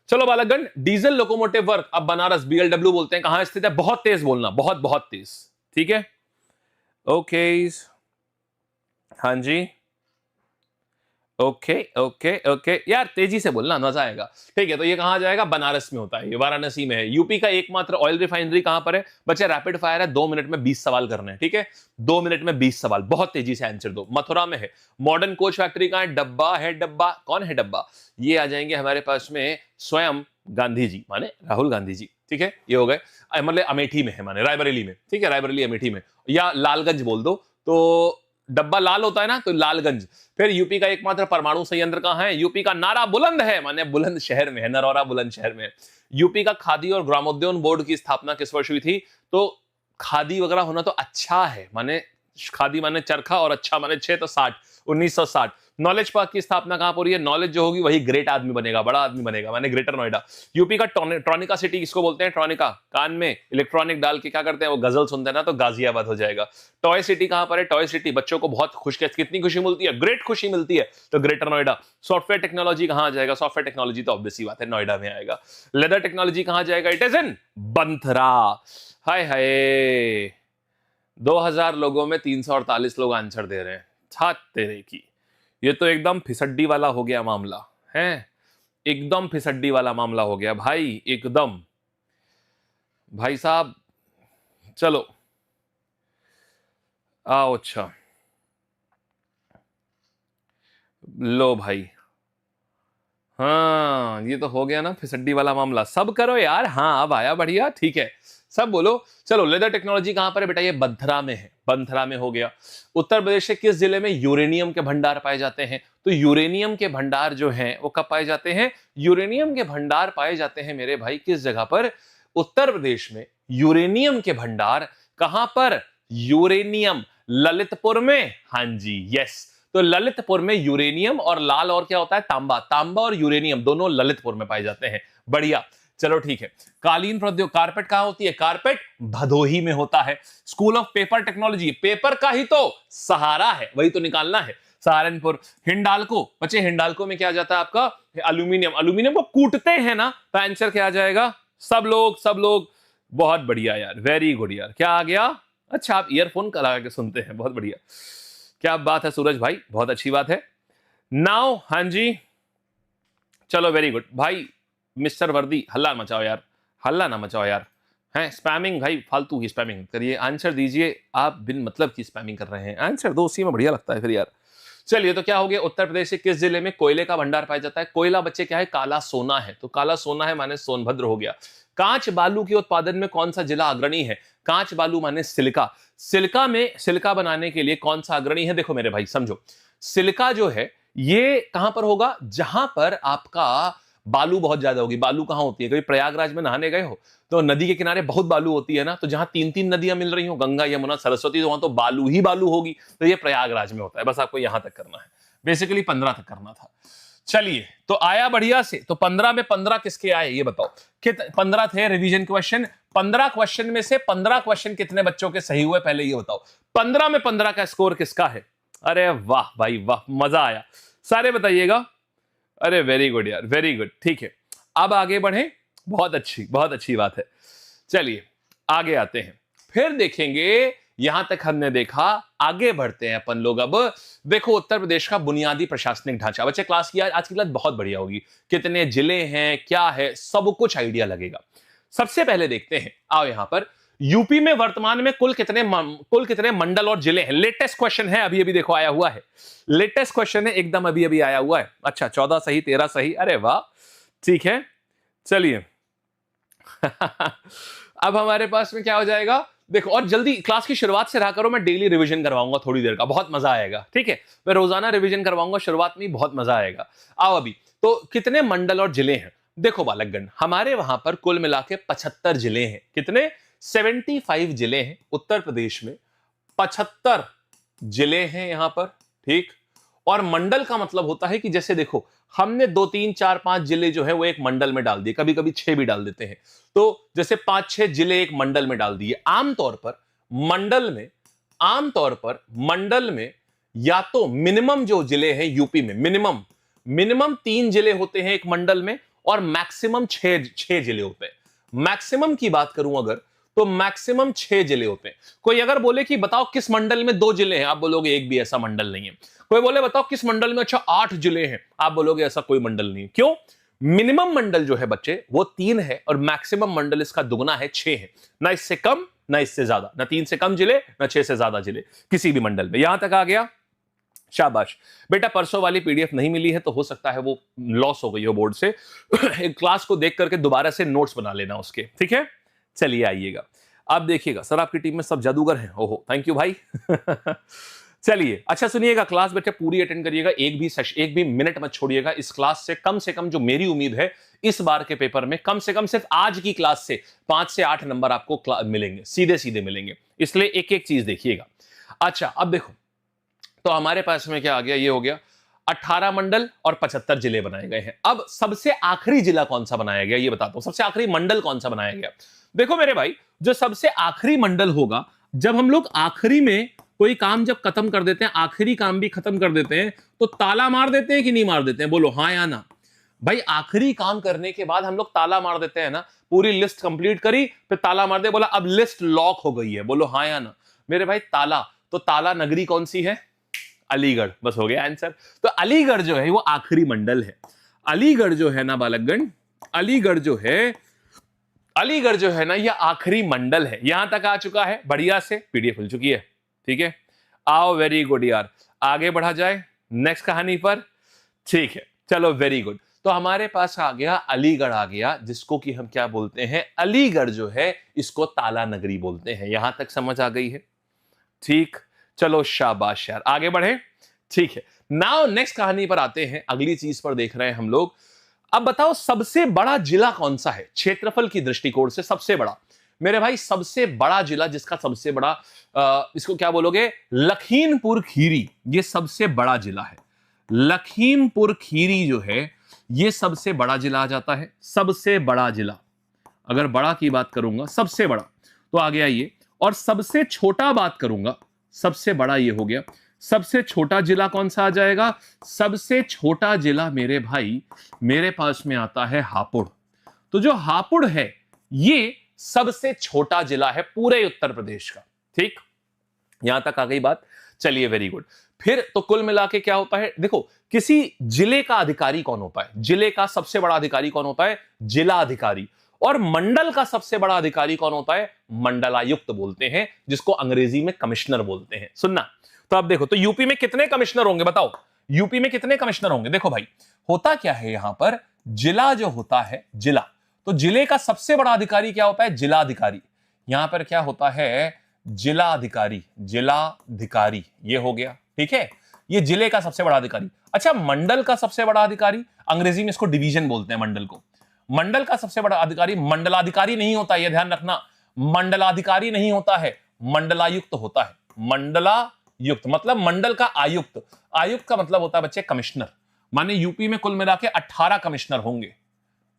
चलो बालकगण, diesel locomotive work, अब बनारस बीएलडब्ल्यू बोलते हैं, कहां स्थित है? बहुत तेज बोलना, बहुत बहुत तेज, ठीक है? ओके, हाँ जी, ओके ओके ओके यार, तेजी से बोलना, मजा आएगा। ठीक है, तो ये कहां जाएगा? बनारस में होता है, ये वाराणसी में है। यूपी का एकमात्र ऑयल रिफाइनरी कहां पर है? बच्चे रैपिड फायर है, 2 मिनट में 20 सवाल करने हैं, ठीक है? 2 मिनट में 20 सवाल, बहुत तेजी से आंसर दो। मथुरा में है। मॉडर्न कोच फैक्ट्री कहां है? डब्बा है। डब्बा कौन है? डब्बा ये आ जाएंगे हमारे पास में स्वयं गांधी जी, माने राहुल गांधी जी, ठीक है? ये हो गए, मतलब अमेठी में है, माने रायबरेली में, ठीक है? रायबरेली अमेठी में, या लालगंज बोल दो तो डब्बा लाल होता है ना, तो लालगंज। फिर यूपी का एकमात्र परमाणु संयंत्र कहां है? यूपी का नारा बुलंद है, माने बुलंद शहर में है, नरौरा बुलंदशहर में है। यूपी का खादी और ग्रामोद्योग बोर्ड की स्थापना किस वर्ष हुई थी? तो खादी वगैरह होना तो अच्छा है, माने खादी माने चरखा और अच्छा माने 6, तो 60, 1960। नॉलेज पार्क की स्थापना कहां पर हुई है? नॉलेज जो होगी वही ग्रेट आदमी बनेगा, बड़ा आदमी बनेगा, माने ग्रेटर नोएडा। यूपी का ट्रॉनिका सिटी किसको बोलते हैं? ट्रॉनिका, कान में इलेक्ट्रॉनिक डाल के क्या करते हैं, वो गजल सुनते हैं ना, तो गाजियाबाद हो जाएगा। टॉय सिटी कहां पर है? टॉय सिटी बच्चों को बहुत कितनी खुशी मिलती है? ग्रेट खुशी मिलती है, तो ग्रेटर नोएडा। सॉफ्टवेयर टेक्नोलॉजी कहां आ जाएगा? सॉफ्टवेयर टेक्नोलॉजी तो ऑब्वियस सी बात है, नोएडा में आएगा। लेदर टेक्नोलॉजी कहां जाएगा? It is in Banthra. Hi hi, 2000 लोगों में 348 लोग आंसर दे रहे हैं, छात तेरे की। ये तो एकदम फिसड्डी वाला हो गया मामला है, एकदम फिसड्डी वाला मामला हो गया भाई, एकदम। भाई साहब चलो आओ, अच्छा लो भाई, हाँ ये तो हो गया ना फिसड्डी वाला मामला। सब करो यार, हाँ अब आया बढ़िया, ठीक है, सब बोलो। चलो, लेदर टेक्नोलॉजी कहां पर है बेटा? ये बंथरा में है, बंथरा में हो गया। उत्तर प्रदेश के किस जिले में यूरेनियम के भंडार पाए जाते हैं? तो यूरेनियम के भंडार जो हैं वो कब पाए जाते हैं? यूरेनियम के भंडार पाए जाते हैं मेरे भाई किस जगह पर? उत्तर प्रदेश में यूरेनियम के भंडार कहां पर? यूरेनियम ललितपुर में, हाँ जी, यस। तो ललितपुर में यूरेनियम, और लाल और क्या होता है? तांबा। तांबा और यूरेनियम दोनों ललितपुर में पाए जाते हैं, बढ़िया। चलो ठीक है, कालीन प्रौद्योगिकी कारपेट कहां होती है? कारपेट भदोही में होता है। School of paper technology, paper का ही तो सहारा है, वही तो निकालना है, सहारनपुर। हिंडाल्को, बच्चे हिंडाल्को में क्या आ जाता है आपका? एल्यूमिनियम। एल्यूमिनियम को कूटते हैं ना, तो आंसर क्या आ जाएगा? सब लोग, सब लोग, बहुत बढ़िया यार, वेरी गुड यार। क्या आ गया? अच्छा, आप ईयरफोन लगा के सुनते हैं, बहुत बढ़िया, क्या बात है सूरज भाई, बहुत अच्छी बात है। नाउ हाँ जी, चलो वेरी गुड भाई। मिस्टर वर्दी, हल्ला मचाओ यार, हल्ला ना मचाओ यार, हैं स्पैमिंग भाई, फालतू की स्पैमिंग करिए, आंसर दीजिए। आप बिन मतलब की स्पैमिंग कर रहे हैं, आंसर दो, उसी में बढ़िया लगता है फिर यार। चलिए, तो क्या हो गया? उत्तर प्रदेश के किस जिले में कोयले का भंडार पाया जाता है? कोयला बच्चे क्या है? काला सोना है, तो काला सोना है माने सोनभद्र हो गया। कांच बालू के उत्पादन में कौन सा जिला अग्रणी है? कांच बालू माने सिलिका। सिलिका में, सिलिका बनाने के लिए कौन सा अग्रणी है? देखो मेरे भाई समझो, सिलिका जो है ये कहां पर होगा? जहां पर आपका बालू बहुत ज्यादा होगी। बालू कहां होती है? कभी प्रयागराज में नहाने गए हो तो नदी के किनारे बहुत बालू होती है ना, तो जहां 3-3 नदियां मिल रही हो, गंगा यमुना सरस्वती, तो वहां तो बालू ही बालू होगी, तो ये प्रयागराज में होता है। बस आपको यहां तक करना है, बेसिकली 15 तक करना था। चलिए, तो आया बढ़िया से। तो 15 में 15 किसके आए ये बताओ? 15 थे रिवीजन क्वेश्चन। 15 क्वेश्चन में से 15 क्वेश्चन कितने बच्चों के सही हुए पहले ये बताओ? 15 में 15 का स्कोर किसका है? अरे वाह भाई वाह, मजा आया, सारे बताइएगा। अरे वेरी गुड यार, वेरी गुड, ठीक है, अब आगे बढ़े, बहुत अच्छी बात है। चलिए आगे आते हैं, फिर देखेंगे। यहां तक हमने देखा, आगे बढ़ते हैं अपन लोग। अब देखो, उत्तर प्रदेश का बुनियादी प्रशासनिक ढांचा, बच्चे क्लास की आज की क्लास बहुत बढ़िया होगी। कितने जिले हैं, क्या है, सब कुछ आइडिया लगेगा। सबसे पहले देखते हैं, आओ यहां पर। यूपी में वर्तमान में कुल कितने मंडल और जिले हैं? लेटेस्ट क्वेश्चन है, अभी अभी देखो आया हुआ है, लेटेस्ट क्वेश्चन है, एकदम अभी अभी आया हुआ है। अच्छा, 14 सही, 13 सही, अरे वाह, ठीक है। चलिए अब हमारे पास में क्या हो जाएगा? देखो, और जल्दी क्लास की शुरुआत से रहा करो, मैं डेली रिवीजन करवाऊंगा थोड़ी देर का, बहुत मजा आएगा, ठीक है? मैं रोजाना रिवीजन करवाऊंगा, शुरुआत में बहुत मजा आएगा। आओ अभी, तो कितने मंडल और जिले हैं? देखो बालकगण, हमारे वहां पर कुल मिला के 75 जिले हैं। कितने? 75 जिले हैं उत्तर प्रदेश में, 75 जिले हैं यहां पर, ठीक। और मंडल का मतलब होता है कि जैसे देखो, हमने 2 3 4 5 जिले जो है वो एक मंडल में डाल दिए, कभी कभी 6 भी डाल देते हैं, तो जैसे 5-6 जिले एक मंडल में डाल दिए। आमतौर पर मंडल में या तो मिनिमम जो जिले हैं यूपी में, मिनिमम 3 जिले होते हैं एक मंडल में, और मैक्सिमम 6 जिले होते हैं। मैक्सिमम की बात करूं अगर तो मैक्सिमम 6 जिले होते हैं। कोई अगर बोले कि बताओ किस मंडल में 2 जिले हैं, आप बोलोगे एक भी ऐसा मंडल नहीं है। कोई बोले बताओ किस मंडल में अच्छा 8 जिले हैं, आप बोलोगे ऐसा कोई मंडल नहीं है। क्यों? मिनिमम मंडल जो है बच्चे वो 3 है और मैक्सिमम मंडल इसका दुगना है, 6 है। ना इससे कम ना इससे ज्यादा, ना 3 से कम जिले ना 6 से ज्यादा जिले किसी भी मंडल में। यहां तक आ गया, शाबाश बेटा। परसों वाली पीडीएफ नहीं मिली है तो हो सकता है वो लॉस हो गई हो बोर्ड से। एक क्लास को देख करके दोबारा से नोट्स बना लेना उसके, ठीक है। चलिए आइएगा, आप देखिएगा सर आपकी टीम में सब जादूगर हैं। ओहो थैंक यू भाई। चलिए अच्छा सुनिएगा, क्लास बेटे पूरी अटेंड करिएगा, एक भी मिनट मत छोड़िएगा। इस क्लास से कम जो मेरी उम्मीद है इस बार के पेपर में कम से कम सिर्फ आज की क्लास से 5 से 8 नंबर आपको मिलेंगे, सीधे सीधे मिलेंगे। इसलिए एक एक चीज देखिएगा। अच्छा अब देखो, तो हमारे पास में क्या आ गया, ये हो गया 18 मंडल और 75 जिले बनाए गए हैं। अब सबसे आखिरी जिला कौन सा बनाया गया ये बताता हूं, सबसे आखिरी मंडल कौन सा बनाया गया। देखो मेरे भाई, जो सबसे आखिरी मंडल होगा, जब हम लोग आखिरी में कोई काम जब खत्म कर देते हैं, आखिरी काम भी खत्म कर देते हैं, तो ताला मार देते हैं कि नहीं मार देते हैं, बोलो हाँ या ना। भाई आखिरी काम करने के बाद हम लोग ताला मार देते हैं ना, पूरी लिस्ट कंप्लीट करी फिर ताला मार दे, बोला अब लिस्ट लॉक हो गई है, बोलो हाँ या ना। मेरे भाई ताला, तो ताला नगरी कौन सी है, अलीगढ़, बस हो गया आंसर। तो अलीगढ़ जो है वो आखिरी मंडल है। अलीगढ़ जो है ना बालकगण, अलीगढ़ जो है ना ये आखिरी मंडल है। यहां तक आ चुका है, बढ़िया से पीडीएफ खुल चुकी है, ठीक है। आओ वेरी गुड यार, आगे बढ़ा जाए नेक्स्ट कहानी पर, ठीक है चलो वेरी गुड। तो हमारे पास आ गया अलीगढ़ आ गया, जिसको कि हम क्या बोलते हैं, अलीगढ़ जो है इसको ताला नगरी बोलते हैं। यहां तक समझ आ गई है, ठीक। चलो शाबाश यार, आगे बढ़े, ठीक है। नाउ नेक्स्ट कहानी पर आते हैं, अगली चीज पर देख रहे हैं हम लोग। अब बताओ सबसे बड़ा जिला कौन सा है क्षेत्रफल की दृष्टिकोण से, सबसे बड़ा। मेरे भाई सबसे बड़ा जिला जिसका सबसे बड़ा इसको क्या बोलोगे, लखीमपुर खीरी, ये सबसे बड़ा जिला है। लखीमपुर खीरी जो है ये सबसे बड़ा जिला आ जाता है, सबसे बड़ा जिला। अगर बड़ा की बात करूंगा सबसे बड़ा तो आ गया ये, और सबसे छोटा बात करूंगा, सबसे बड़ा ये हो गया। सबसे छोटा जिला कौन सा आ जाएगा, सबसे छोटा जिला मेरे भाई मेरे पास में आता है हापुड़। तो जो हापुड़ है ये सबसे छोटा जिला है पूरे उत्तर प्रदेश का, ठीक। यहां तक आ गई बात, चलिए वेरी गुड। फिर तो कुल मिला के क्या होता है, देखो किसी जिले का अधिकारी कौन होता है, जिले का सबसे बड़ा अधिकारी कौन होता है, जिला अधिकारी। और मंडल का सबसे बड़ा अधिकारी कौन होता है, मंडलायुक्त बोलते हैं, जिसको अंग्रेजी में कमिश्नर बोलते हैं। सुनना, तो अब देखो, तो यूपी में कितने कमिश्नर होंगे बताओ, यूपी में कितने कमिश्नर होंगे। देखो भाई होता क्या है, यहां पर जिला जो होता है, जिला, तो जिले का सबसे बड़ा अधिकारी क्या होता है, जिला अधिकारी। यहां पर क्या होता है, जिला अधिकारी, जिलाधिकारी, ये हो गया, ठीक है। ये जिले का सबसे बड़ा अधिकारी। अच्छा मंडल का सबसे बड़ा अधिकारी, अंग्रेजी में इसको डिवीजन बोलते हैं मंडल को। मंडल का सबसे बड़ा अधिकारी मंडलाधिकारी नहीं होता, यह ध्यान रखना, मंडलाधिकारी नहीं होता है, मंडलायुक्त होता है। मंडलायुक्त मतलब मंडल का आयुक्त, आयुक्त का मतलब होता है बच्चे कमिश्नर। माने यूपी में कुल मिला के 18 कमिश्नर होंगे,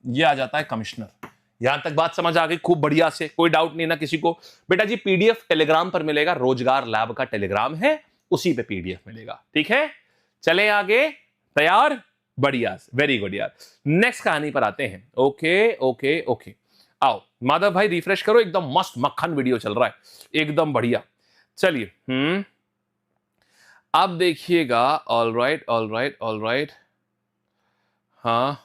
यह आ जाता है कमिश्नर। यहां तक बात समझ आ गई, खूब बढ़िया से, कोई डाउट नहीं ना किसी को। बेटा जी पीडीएफ टेलीग्राम पर मिलेगा, रोजगार लैब का टेलीग्राम है, उसी पे पीडीएफ मिलेगा, ठीक है। चले आगे, तैयार, बढ़िया, वेरी गुड यार। नेक्स्ट कहानी पर आते हैं। ओके ओके ओके, आओ माधव भाई रिफ्रेश करो, एकदम मस्त मक्खन वीडियो चल रहा है, एकदम बढ़िया। चलिए अब देखिएगा, all right all right all right, हाँ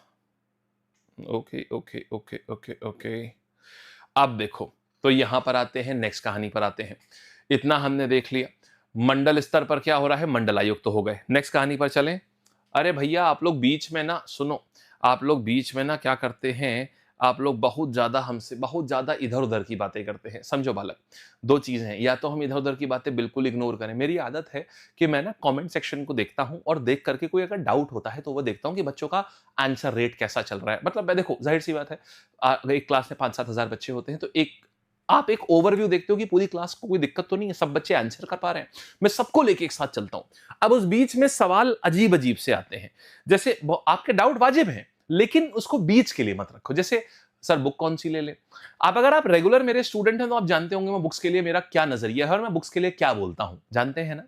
okay okay okay okay okay. अब देखो, तो यहां पर आते हैं, नेक्स्ट कहानी पर आते हैं। इतना हमने देख लिया, मंडल स्तर पर क्या हो रहा है, मंडलायुक्त तो हो गए। नेक्स्ट कहानी पर चलें। अरे भैया आप लोग बीच में ना सुनो, आप लोग बीच में ना क्या करते हैं, आप लोग बहुत ज्यादा हमसे बहुत ज्यादा इधर उधर की बातें करते हैं। समझो बालक, दो चीजें हैं, या तो हम इधर उधर की बातें बिल्कुल इग्नोर करें। मेरी आदत है कि मैं ना कमेंट सेक्शन को देखता हूं और देख करके कोई अगर डाउट होता है तो वो देखता हूं कि बच्चों का आंसर रेट कैसा चल रहा है। मतलब मैं देखो जाहिर सी बात है, एक क्लास में 5-7 हजार बच्चे होते हैं, तो आप एक ओवरव्यू देखते हो कि पूरी क्लास को कोई दिक्कत तो नहीं है, सब बच्चे आंसर कर पा रहे हैं, मैं सबको लेके एक साथ चलता हूं। अब उस बीच में सवाल अजीब अजीब से आते हैं, जैसे आपके डाउट वाजिब हैं लेकिन उसको बीच के लिए मत रखो। जैसे सर बुक कौन सी ले ले, अगर आप रेगुलर मेरे स्टूडेंट हैं तो आप जानते होंगे मैं बुक्स के लिए मेरा क्या नजरिया है और मैं बुक्स के लिए क्या बोलता हूं, जानते हैं ना।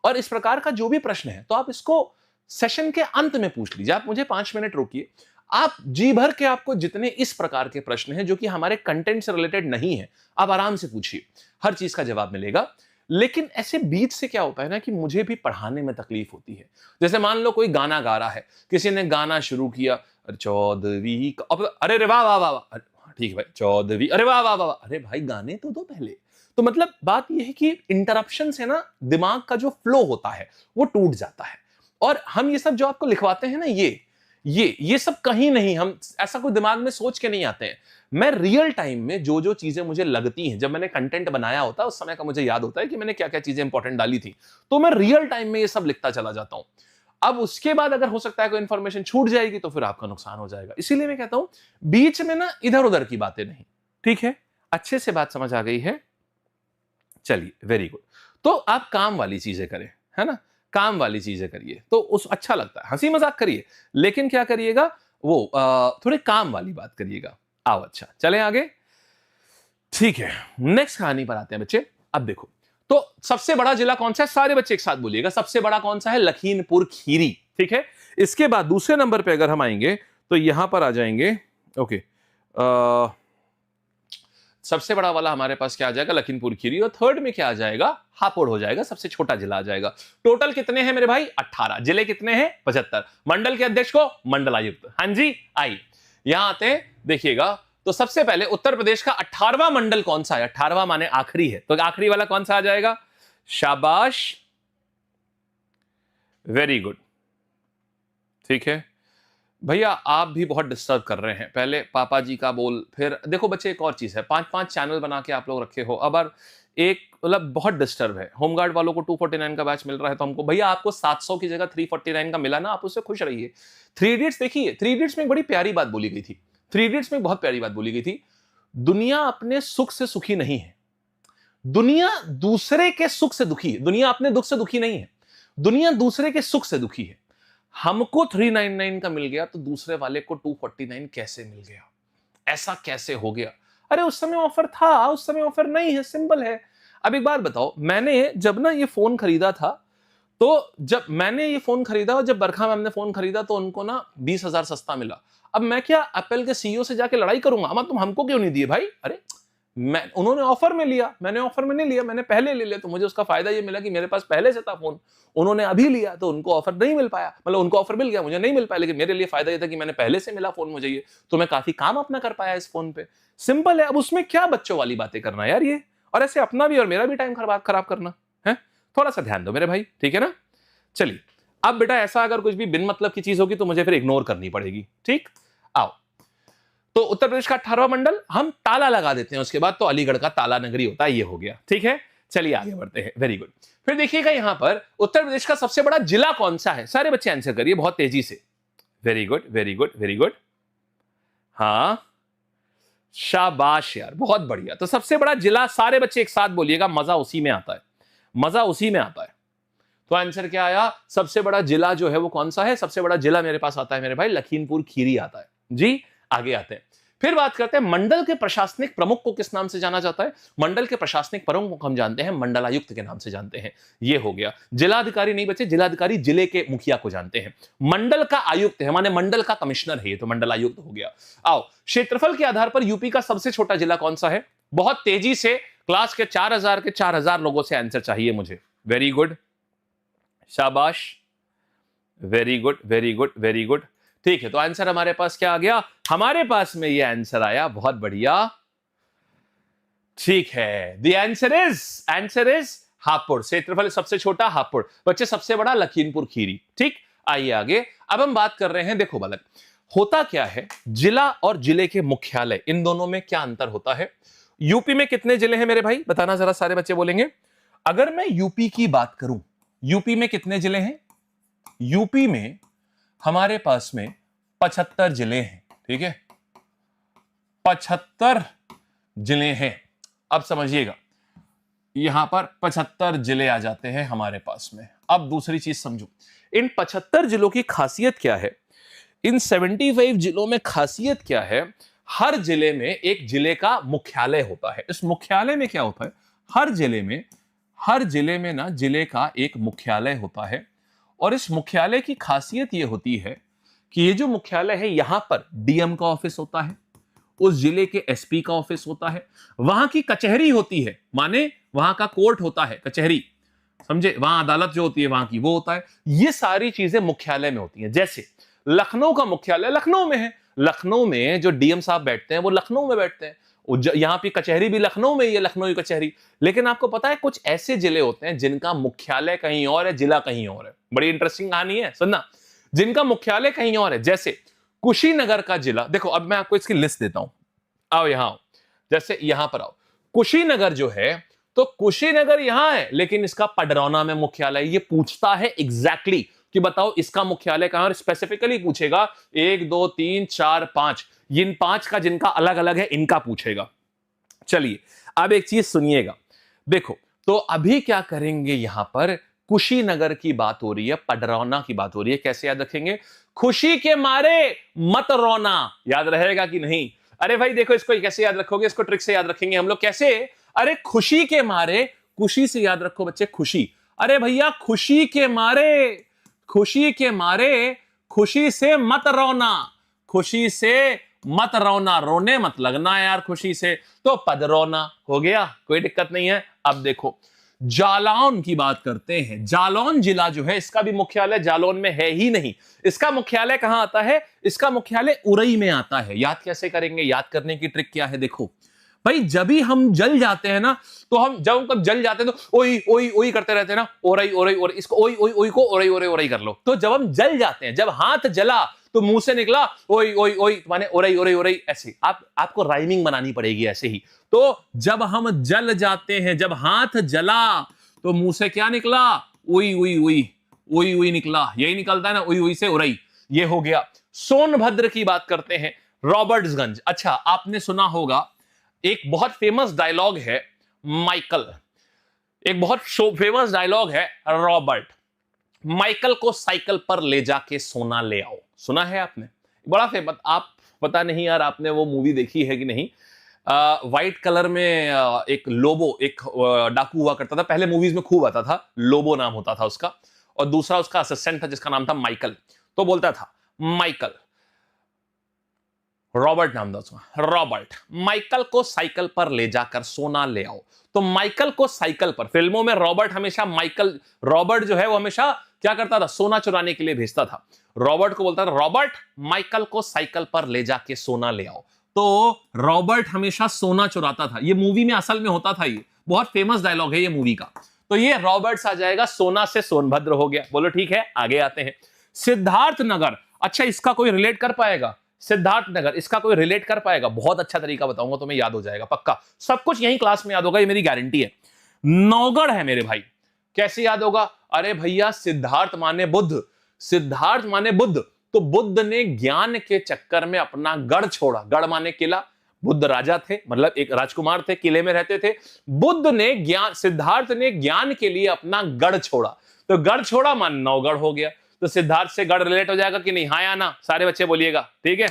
और इस प्रकार का जो भी प्रश्न है तो आप इसको सेशन के अंत में पूछ लीजिए। आप मुझे 5 मिनट रोकिए, आप जी भर के, आपको जितने इस प्रकार के प्रश्न हैं जो कि हमारे कंटेंट से रिलेटेड नहीं है, आप आराम से पूछिए, हर चीज का जवाब मिलेगा। लेकिन ऐसे बीच से क्या होता है ना कि मुझे भी पढ़ाने में तकलीफ होती है। जैसे मान लो कोई गाना गा रहा है, किसी ने गाना शुरू किया, चौदहवीं अब, अरे रे वाह वाह वाह वाह, ठीक है भाई, चौदहवीं, अरे वाह वाह वाह, अरे भाई गाने तो दो पहले। तो मतलब बात यह है कि इंटरप्शन से ना दिमाग का जो फ्लो होता है वो टूट जाता है। और हम ये सब जो आपको लिखवाते हैं ना, ये सब कहीं नहीं, हम ऐसा कोई दिमाग में सोच के नहीं आते हैं। मैं रियल टाइम में जो जो चीजें मुझे लगती हैं, जब मैंने कंटेंट बनाया होता है उस समय का मुझे याद होता है कि मैंने क्या क्या चीजें इंपॉर्टेंट डाली थी, तो मैं रियल टाइम में ये सब लिखता चला जाता हूं। अब उसके बाद अगर हो सकता है कोई इंफॉर्मेशन छूट जाएगी तो फिर आपका नुकसान हो जाएगा। इसीलिए मैं कहता हूं बीच में ना इधर उधर की बातें नहीं। ठीक है, अच्छे से बात समझ आ गई है? चलिए, वेरी गुड। तो आप काम वाली चीजें करें, है ना, काम वाली चीजें करिए तो उस अच्छा लगता है। हंसी मजाक करिए लेकिन क्या करिएगा, वो थोड़े काम वाली बात करिएगा। आओ, अच्छा चले आगे। ठीक है, नेक्स्ट कहानी पर आते हैं बच्चे। अब देखो, तो सबसे बड़ा जिला कौन सा है? सारे बच्चे एक साथ बोलिएगा, सबसे बड़ा कौन सा है? लखीमपुर खीरी। ठीक है, इसके बाद दूसरे नंबर पे अगर हम आएंगे तो यहां पर आ जाएंगे, ओके, सबसे बड़ा वाला हमारे पास क्या आ जाएगा? लखीमपुर खीरी। और थर्ड में क्या आ जाएगा? हापुड़ हो जाएगा, सबसे छोटा जिला आ जाएगा। टोटल कितने हैं मेरे भाई? 18। जिले कितने हैं? 75। मंडल के अध्यक्ष को मंडलायुक्त। हाँ जी, आई यहां आते हैं, देखिएगा। तो सबसे पहले उत्तर प्रदेश का 18वां मंडल कौन सा है? 18वां माने आखिरी है, तो आखिरी वाला कौन सा आ जाएगा? शाबाश, वेरी गुड। ठीक है भैया, आप भी बहुत डिस्टर्ब कर रहे हैं। पहले पापा जी का बोल, फिर देखो बच्चे एक और चीज है, 5-5 चैनल बना के आप लोग रखे हो। अब एक मतलब बहुत डिस्टर्ब है। होमगार्ड वालों को 249 का बैच मिल रहा है, तो हमको भैया आपको 700 की जगह 349 का मिला ना, आप उससे खुश रहिए। 3 इडियट्स देखिए, 3 इडियट्स में एक बड़ी प्यारी बात बोली गई थी। 3 इडियट्स में बहुत प्यारी बात बोली गई थी, दुनिया अपने सुख से सुखी नहीं है, दुनिया दूसरे के सुख से दुखी है। दुनिया अपने दुख से दुखी नहीं है, दुनिया दूसरे के सुख से दुखी है। हमको 399 का मिल गया तो दूसरे वाले को 249 कैसे मिल गया? ऐसा कैसे हो गया? अरे उस समय ऑफर था, उस समय ऑफर नहीं है, सिंपल है। अब एक बात बताओ, मैंने जब ना ये फोन खरीदा था, तो जब मैंने ये फोन खरीदा और जब बरखा मैम ने फोन खरीदा तो उनको ना 20,000 सस्ता मिला। अब मैं क्या एप्पल के सीईओ से जाके लड़ाई करूंगा, अमा तुम हमको क्यों नहीं दिए भाई? अरे उन्होंने ऑफर में लिया, मैंने ऑफर में नहीं लिया, मैंने पहले ले लिया, तो मुझे उसका फायदा ये मिला कि मेरे पास पहले से था फोन। उन्होंने अभी लिया तो उनको ऑफर नहीं मिल पाया, मतलब उनको ऑफर मिल गया, मुझे नहीं मिल पाया, लेकिन मेरे लिए फायदा ये था कि मैंने पहले से मिला फोन मुझे, ये तो मैं काफी काम अपना कर पाया इस फोन पे। सिंपल है। अब उसमें क्या बच्चों वाली बातें करना यार ये, और ऐसे अपना भी और मेरा भी टाइम खराब करना है। थोड़ा सा ध्यान दो मेरे भाई, ठीक है ना। चलिए, अब बेटा ऐसा अगर कुछ भी बिन मतलब की चीज होगी तो मुझे फिर इग्नोर करनी पड़ेगी, ठीक। आओ, तो उत्तर प्रदेश का 18वां मंडल हम ताला लगा देते हैं, उसके बाद तो अलीगढ़ का ताला नगरी होता है, ये हो गया, ठीक है। चलिए आगे बढ़ते हैं, वेरी गुड। फिर देखिएगा यहां पर उत्तर प्रदेश का सबसे बड़ा जिला कौन सा है? सारे बच्चे आंसर करिए बहुत तेजी से। Very good, very good, very good. हाँ, शाबाश यार, बहुत बढ़िया। तो सबसे बड़ा जिला, सारे बच्चे एक साथ बोलिएगा, मजा उसी में आता है, मजा उसी में आता है। तो आंसर क्या आया? सबसे बड़ा जिला जो है वो कौन सा है? सबसे बड़ा जिला मेरे पास आता है मेरे भाई, लखीमपुर खीरी आता है जी। आगे आते हैं, फिर बात करते हैं मंडल के प्रशासनिक प्रमुख को किस नाम से जाना जाता है? मंडल के प्रशासनिक प्रमुख को हम जानते हैं मंडलायुक्त के नाम से जानते हैं, ये हो गया। जिलाधिकारी नहीं बचे, जिलाधिकारी जिले के मुखिया को जानते हैं। मंडल का आयुक्त है, माने मंडल का कमिश्नर है, ये तो मंडलायुक्त हो गया। आओ, क्षेत्रफल के आधार पर यूपी का सबसे छोटा जिला कौन सा है? बहुत तेजी से, क्लास के 4000 लोगों से आंसर चाहिए मुझे। वेरी गुड, शाबाश, very good, very good, very good. ठीक है, तो आंसर हमारे पास क्या आ गया? हमारे पास में ये आंसर आया, बहुत बढ़िया। ठीक है, द आंसर इज हापुड़। क्षेत्रफल सबसे छोटा हापुड़, बच्चे सबसे बड़ा लखीमपुर खीरी। ठीक, आइए आगे। अब हम बात कर रहे हैं, देखो बालक, होता क्या है, जिला और जिले के मुख्यालय, इन दोनों में क्या अंतर होता है? यूपी में कितने जिले हैं मेरे भाई, बताना जरा, सारे बच्चे बोलेंगे। अगर मैं यूपी की बात करूं, यूपी में कितने जिले हैं? यूपी में हमारे पास में 75 जिले हैं, ठीक है, 75 जिले हैं। अब समझिएगा, यहां पर 75 जिले आ जाते हैं हमारे पास में। अब दूसरी चीज समझो, इन 75 जिलों की खासियत क्या है? इन 75 जिलों में खासियत क्या है? हर जिले में एक जिले का मुख्यालय होता है। इस मुख्यालय में क्या होता है? हर जिले में ना जिले का एक मुख्यालय होता है, और इस मुख्यालय की खासियत यह होती है कि ये जो मुख्यालय है यहां पर डीएम का ऑफिस होता है, उस जिले के एसपी का ऑफिस होता है, वहां की कचहरी होती है, माने वहां का कोर्ट होता है, कचहरी, समझे, वहां अदालत जो होती है वहां की वो होता है। ये सारी चीजें मुख्यालय में होती हैं। जैसे लखनऊ का मुख्यालय लखनऊ में है, लखनऊ में जो डीएम साहब बैठते हैं वो लखनऊ में बैठते हैं, यहाँ की कचहरी भी लखनऊ में ही है, लखनऊ की कचहरी। लेकिन आपको पता है कुछ ऐसे जिले होते हैं जिनका मुख्यालय कहीं और है, जिला कहीं और है। बड़ी इंटरेस्टिंग कहानी है, सुनना। जिनका मुख्यालय कहीं और है, जैसे कुशीनगर का जिला, देखो अब मैं आपको इसकी लिस्ट देता हूं, आओ यहां आओ, जैसे यहां पर आओ, कुशीनगर जो है, तो कुशीनगर यहां है लेकिन इसका पडरौना में मुख्यालय। ये पूछता है एग्जैक्टली कि बताओ इसका मुख्यालय कहां, और स्पेसिफिकली पूछेगा 1 2 3 4 5, इन 5 का जिनका अलग अलग है इनका पूछेगा। चलिए अब एक चीज सुनिएगा, देखो तो अभी क्या करेंगे, यहां पर कुशीनगर की बात हो रही है, पडरौना की बात हो रही है, कैसे याद रखेंगे, खुशी के मारे मत रोना, याद रहेगा कि नहीं? अरे भाई देखो इसको कैसे याद रखोगे, इसको ट्रिक से याद रखेंगे हम लोग, कैसे? अरे खुशी के मारे, खुशी से याद रखो बच्चे, खुशी, अरे भैया खुशी के मारे, खुशी के मारे, खुशी से मत रोना, खुशी से मत रोना, रोने मत लगना यार खुशी से, तो पदरौना हो गया, कोई दिक्कत नहीं है। अब देखो जालौन की बात करते हैं, जालौन जिला जो है इसका भी मुख्यालय जालौन में है ही नहीं, इसका मुख्यालय कहां आता है, इसका मुख्यालय उरई में आता है। याद कैसे करेंगे, याद करने की ट्रिक क्या है, देखो भाई जब भी हम जल जाते हैं ना, तो हम जब कब जल जाते हैं तो ओई ओई ओई करते रहते हैं ना, ओरई ओरई ओरई, इसको ओई ओई ओई को ओरई ओरई ओरई कर लो। तो जब हम जल जाते हैं, जब हाथ जला तो मुंह से निकला ओई ओई ओई, माने ओरई ओरई ओरई, ऐसे आपको राइमिंग बनानी पड़ेगी ऐसे ही। तो जब हम जल जाते हैं, जब हाथ जला तो मुंह से क्या निकला, उई उई उई, उई उई निकला, यही निकलता है ना, उई उई से उरई, ये हो गया। सोनभद्र की बात करते हैं, रॉबर्ट्सगंज। अच्छा आपने सुना होगा एक बहुत फेमस डायलॉग है माइकल, एक बहुत फेमस डायलॉग है रॉबर्ट, माइकल को साइकिल पर ले जाके सोना ले आओ, सुना है आपने? बड़ा फेमस, आप पता नहीं यार आपने वो मूवी देखी है कि नहीं, व्हाइट कलर में एक लोबो, एक डाकू हुआ करता था, पहले मूवीज में खूब आता था, लोबो नाम होता था उसका, और दूसरा उसका असिस्टेंट था जिसका नाम था माइकल। तो बोलता था माइकल, रॉबर्ट नाम था उसका, रॉबर्ट, माइकल को साइकिल पर ले जाकर सोना ले आओ। तो माइकल को साइकिल पर, फिल्मों में रॉबर्ट हमेशा माइकल, रॉबर्ट जो है वो हमेशा क्या करता था, सोना चुराने के लिए भेजता था। रॉबर्ट को बोलता था रॉबर्ट माइकल को साइकिल पर ले जाके सोना ले आओ। तो रॉबर्ट हमेशा सोना चुराता था, ये मूवी में असल में होता था, ये बहुत फेमस डायलॉग है ये मूवी का। तो ये रॉबर्ट्स आ जाएगा, सोना से सोनभद्र हो गया। बोलो ठीक है, आगे आते हैं सिद्धार्थ नगर। अच्छा इसका कोई रिलेट कर पाएगा, सिद्धार्थ नगर, इसका कोई रिलेट कर पाएगा? बहुत अच्छा तरीका बताऊंगा तुम्हें, याद हो जाएगा पक्का, सब कुछ यही क्लास में याद होगा, ये मेरी गारंटी है। नौगढ़ है मेरे भाई, कैसे याद होगा? अरे भैया सिद्धार्थ माने बुद्ध, सिद्धार्थ माने बुद्ध, तो बुद्ध ने ज्ञान के चक्कर में अपना गढ़ छोड़ा, गढ़ माने किला, बुद्ध राजा थे, मतलब एक राजकुमार थे, किले में रहते थे, बुद्ध ने ज्ञान, सिद्धार्थ ने ज्ञान के लिए अपना गढ़ छोड़ा, तो गढ़ छोड़ा मान नौगढ़ हो गया। तो सिद्धार्थ से गढ़ रिलेट हो जाएगा कि नहीं? हाँ या ना, सारे बच्चे बोलिएगा, ठीक है,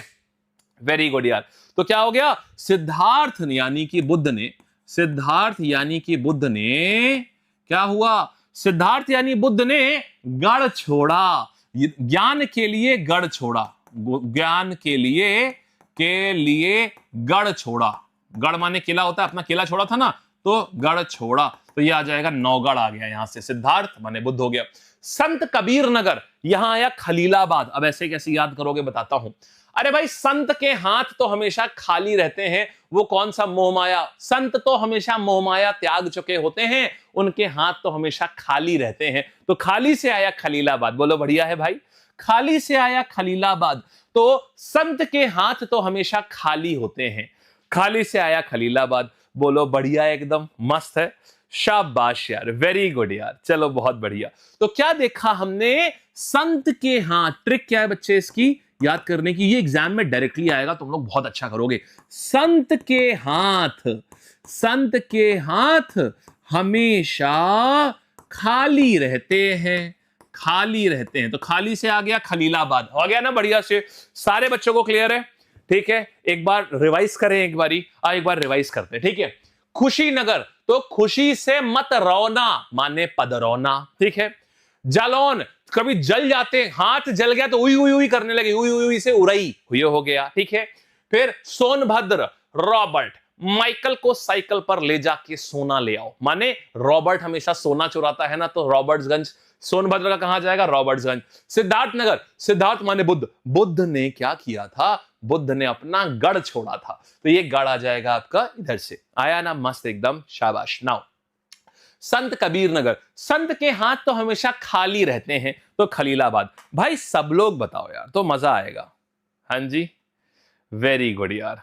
वेरी गुड यार। तो क्या हो गया, सिद्धार्थ यानी कि बुद्ध ने, सिद्धार्थ यानी कि बुद्ध ने क्या हुआ, सिद्धार्थ यानी बुद्ध ने गढ़ छोड़ा, ज्ञान के लिए गढ़ छोड़ा, ज्ञान के लिए गढ़ छोड़ा, गढ़ माने किला होता है, अपना किला छोड़ा था ना, तो गढ़ छोड़ा, तो ये आ जाएगा नौगढ़ आ गया यहां से, सिद्धार्थ माने बुद्ध हो गया। संत कबीर नगर, यहां आया खलीलाबाद। अब ऐसे कैसे याद करोगे बताता हूं। अरे भाई संत के हाथ तो हमेशा खाली रहते हैं, वो कौन सा मोहमाया, संत तो हमेशा मोहमाया त्याग चुके होते हैं, उनके हाथ तो हमेशा खाली रहते हैं, तो खाली से आया खलीलाबाद। बोलो बढ़िया है भाई, खाली से आया खलीलाबाद, तो संत के हाथ तो हमेशा खाली होते हैं, खाली से आया खलीलाबाद। बोलो बढ़िया, एकदम मस्त है, शाबाश यार, वेरी गुड यार, चलो बहुत बढ़िया। तो क्या देखा हमने, संत के हाथ, ट्रिक क्या है बच्चे इसकी याद करने की, ये एग्जाम में डायरेक्टली आएगा, तुम लोग बहुत अच्छा करोगे। संत के हाथ, संत के हाथ हमेशा खाली रहते हैं, खाली रहते हैं, तो खाली से आ गया खलीलाबाद, हो गया ना बढ़िया से, सारे बच्चों को क्लियर है? ठीक है, एक बार रिवाइज करें, एक बार रिवाइज करते हैं, ठीक है। खुशीनगर, तो खुशी से मत रौना माने पदरौना, ठीक है। जालौन, कभी जल जाते, हाथ जल गया तो उई उई उई करने लगे, उई उई उई से उड़ई हुई हो गया, ठीक है। फिर सोनभद्र, रॉबर्ट, माइकल को साइकिल पर ले जाके सोना ले आओ, माने रॉबर्ट हमेशा सोना चुराता है ना, तो रॉबर्ट्सगंज, सोनभद्र का कहां जाएगा, रॉबर्ट्सगंज। सिद्धार्थनगर, सिद्धार्थ माने बुद्ध, बुद्ध ने क्या किया था, बुद्ध ने अपना गढ़ छोड़ा था, तो ये गढ़ आ जाएगा आपका इधर से, आया ना मस्त एकदम, शाबाश। नाउ संत कबीर नगर, संत के हाथ तो हमेशा खाली रहते हैं, तो खलीलाबाद। भाई सब लोग बताओ यार, तो मजा आएगा। हाँ जी, वेरी गुड यार।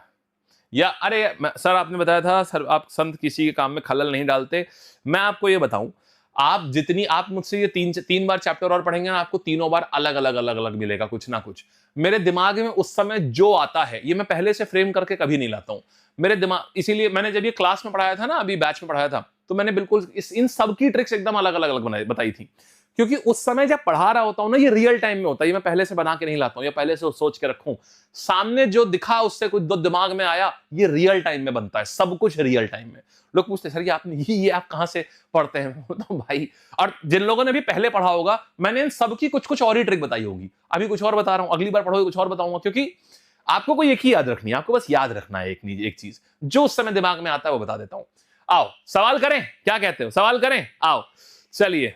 या अरे सर आपने बताया था सर आप संत किसी के काम में खलल नहीं डालते, मैं आपको ये बताऊं, आप जितनी आप मुझसे ये तीन बार चैप्टर और पढ़ेंगे ना, आपको तीनों बार अलग अलग अलग अलग मिलेगा कुछ ना कुछ। मेरे दिमाग में उस समय जो आता है, ये मैं पहले से फ्रेम करके कभी नहीं लाता हूं मेरे दिमाग, इसीलिए मैंने जब ये क्लास में पढ़ाया था ना, अभी बैच में पढ़ाया था, तो मैंने बिल्कुल इन सब की ट्रिक्स एकदम अलग अलग अलग बताई थी, क्योंकि उस समय जब पढ़ा रहा होता हूं ना, ये रियल टाइम में होता है, ये मैं पहले से बना के नहीं लाता हूं, ये पहले से सोच के रखूं, सामने जो दिखा उससे कुछ दो दिमाग में आया, ये रियल टाइम में बनता है, सब कुछ रियल टाइम में। लोग पूछते सर ये आपने ये आप कहां से पढ़ते हैं, तो भाई, और जिन लोगों ने भी पहले पढ़ा होगा, मैंने इन सबकी कुछ कुछ और ही ट्रिक बताई होगी, अभी कुछ और बता रहा हूं, अगली बार पढ़ोगे कुछ और बताऊंगा, क्योंकि आपको कोई एक ही याद रखनी है, आपको बस याद रखना है एक चीज, जो उस समय दिमाग में आता है वो बता देता हूं। आओ सवाल करें, क्या कहते हो, सवाल करें, आओ चलिए।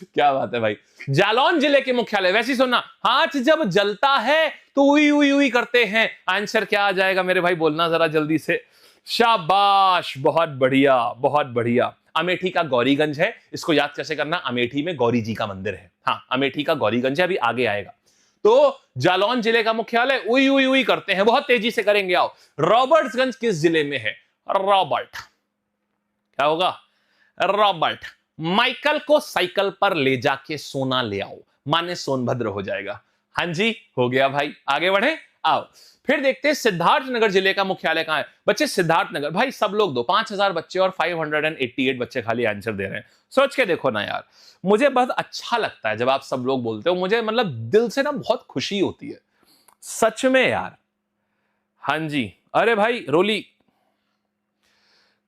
क्या बात है भाई। जालौन जिले के मुख्यालय, वैसे सुनना, हाथ जब जलता है तो उई उई उई करते हैं, आंसर क्या आ जाएगा मेरे भाई, बोलना जरा जल्दी से। शाबाश, बहुत बढ़िया बहुत बढ़िया। अमेठी का गौरीगंज है, इसको याद कैसे करना, अमेठी में गौरी जी का मंदिर है, हाँ अमेठी का गौरीगंज है, अभी आगे आएगा। तो जालौन जिले का मुख्यालय उई उई उई करते हैं, बहुत तेजी से करेंगे। आओ, रॉबर्ट्सगंज किस जिले में है, रॉबर्ट, क्या होगा, रॉबर्ट, माइकल को साइकिल पर ले जाके सोना ले आओ, माने सोनभद्र हो जाएगा। हाँ जी, हो गया भाई, आगे बढ़े। आओ फिर देखते हैं सिद्धार्थनगर जिले का मुख्यालय कहां है। बच्चे सिद्धार्थनगर, भाई सब लोग दो, 5000 बच्चे और 588 बच्चे खाली आंसर दे रहे हैं, सोच के देखो ना यार, मुझे बहुत अच्छा लगता है जब आप सब लोग बोलते हो, मुझे मतलब दिल से ना बहुत खुशी होती है, सच में यार। हाँ जी, अरे भाई रोली,